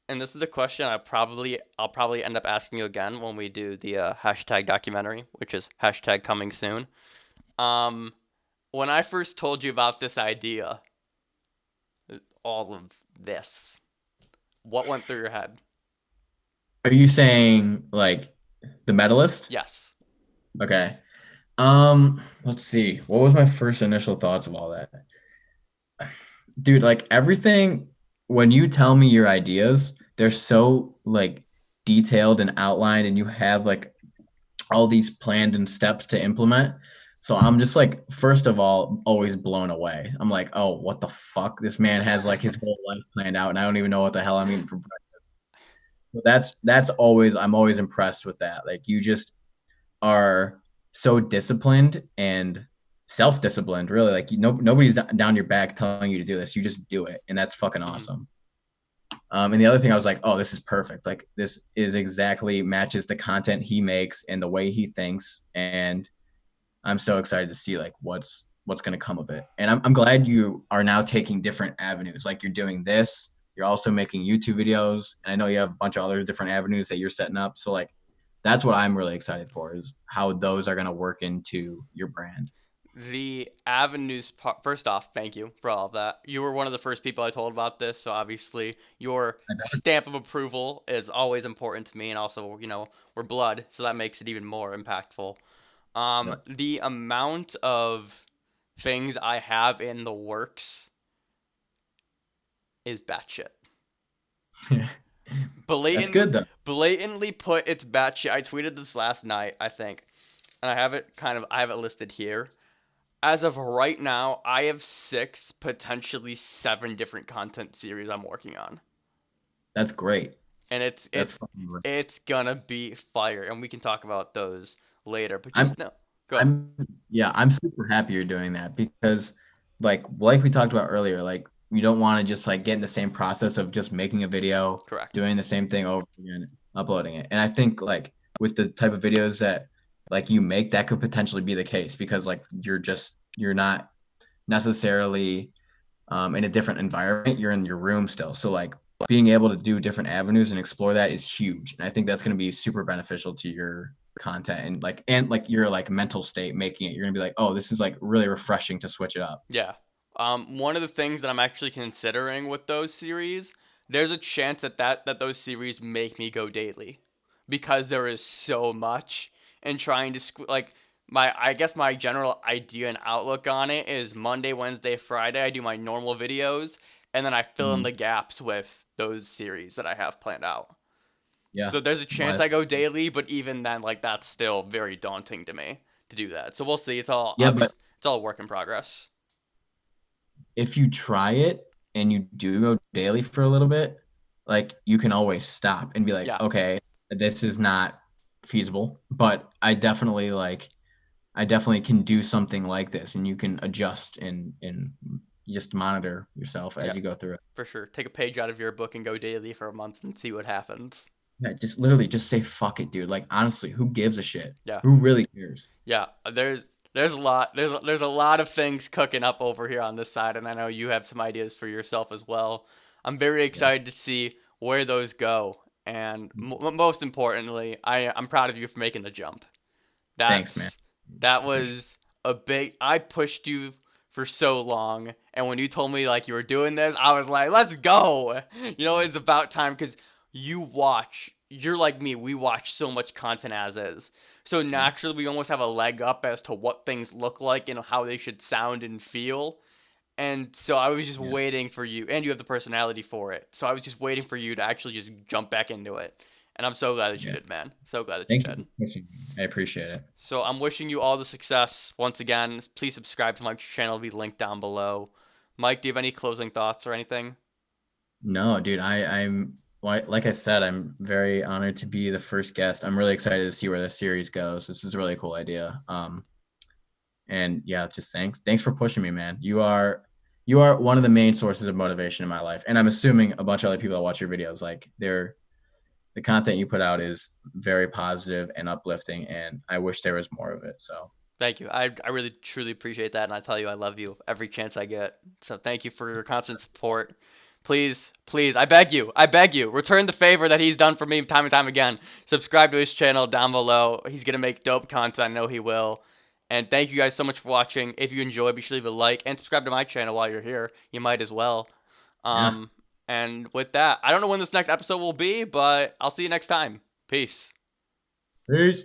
and this is the question I'll probably end up asking you again when we do the hashtag documentary, which is hashtag coming soon. Um, when I first told you about this idea, all of this, what went through your head? Are you saying like the medalist? Yes. Okay. Let's see. What was my first initial thoughts of all that? Dude, like everything when you tell me your ideas, they're so like detailed and outlined and you have like all these planned and steps to implement. So I'm just like, first of all, always blown away. I'm like, oh, what the fuck? This man has like his whole life planned out and I don't even know what the hell I'm eating for breakfast. So that's always I'm always impressed with that. Like you just are so disciplined and self-disciplined really like nobody's down your back telling you to do this, you just do it, and that's fucking Mhm. awesome. And the other thing I was like, oh, this is perfect, like this is exactly matches the content he makes and the way he thinks, and I'm so excited to see like what's going to come of it. And I'm glad you are now taking different avenues, like you're doing this, you're also making YouTube videos, and I know you have a bunch of other different avenues that you're setting up, so like that's what I'm really excited for is how those are going to work into your brand. The avenues part, first off, thank you for all of that. You were one of the first people I told about this, so obviously your stamp of approval is always important to me, and also, we're blood, so that makes it even more impactful. The amount of things I have in the works is batshit. That's Blatantly, good though. blatantly put it's batshit. I tweeted this last night, I think, and I have it listed here. As of right now, I have 6, potentially 7 different content series I'm working on, That's great. and That's fucking great. it's gonna be fire, and we can talk about those later. But I'm just no, go. I'm yeah, I'm super happy you're doing that because like we talked about earlier, like you don't want to just like get in the same process of just making a video, Correct. doing the same thing over again, uploading it. And I think like with the type of videos that like you make, that could potentially be the case because like you're not necessarily in a different environment. You're in your room still. So like being able to do different avenues and explore that is huge. And I think that's going to be super beneficial to your content and your like mental state making it. You're going to be like, oh, this is like really refreshing to switch it up. Yeah. One of the things that I'm actually considering with those series, there's a chance that those series make me go daily because there is so much and trying to like my I guess my general idea and outlook on it is Monday, Wednesday, Friday I do my normal videos and then I fill in Mhm. the gaps with those series that I have planned out. Yeah. So there's a chance Well, I go daily, but even then like that's still very daunting to me to do that. So we'll see. It's all yeah, but it's all a work in progress. if you try it and you do go daily for a little bit, like you can always stop and be like, Yeah. okay, this is not feasible, but I definitely can do something like this, and you can adjust and just monitor yourself as Yeah. you go through it. For sure. Take a page out of your book and go daily for a month and see what happens. Yeah, just literally just say fuck it, dude. Like honestly, who gives a shit? Yeah. Who really cares? Yeah, there's a lot there's a lot of things cooking up over here on this side, and I know you have some ideas for yourself as well. I'm very Yeah. excited to see where those go, and most importantly, I'm proud of you for making the jump. Thanks, man. That's that I appreciate was a big. I pushed you for so long, and when you told me like you were doing this, I was like, "Let's go!" You know, it's about time because you watch. You're like me. We watch so much content as is, so it. Yeah. naturally we almost have a leg up as to what things look like and how they should sound and feel. And so I was just Yeah. waiting for you, and you have the personality for it. So I was just waiting for you to actually just jump back into it. And I'm so glad that you Yeah. did, man. So glad that you Thank you for did. pushing me. I appreciate it. So I'm wishing you all the success. Once again, please subscribe to my channel. It'll be linked down below. Mike, do you have any closing thoughts or anything? No, dude, like I said, I'm very honored to be the first guest. I'm really excited to see where the series goes. This is a really cool idea. And yeah, just thanks for pushing me, man. You are one of the main sources of motivation in my life, and I'm assuming a bunch of other people that watch your videos, like the content you put out is very positive and uplifting, and I wish there was more of it. So Thank you. I really truly appreciate that, and I tell you I love you every chance I get. So thank you for your constant support. Please, please, I beg you, return the favor that he's done for me time and time again. Subscribe to his channel down below. He's gonna make dope content. I know he will. And thank you guys so much for watching. If you enjoyed, be sure to leave a like and subscribe to my channel while you're here. You might as well. yeah, Um, and with that, I don't know when this next episode will be, but I'll see you next time. Peace. peace.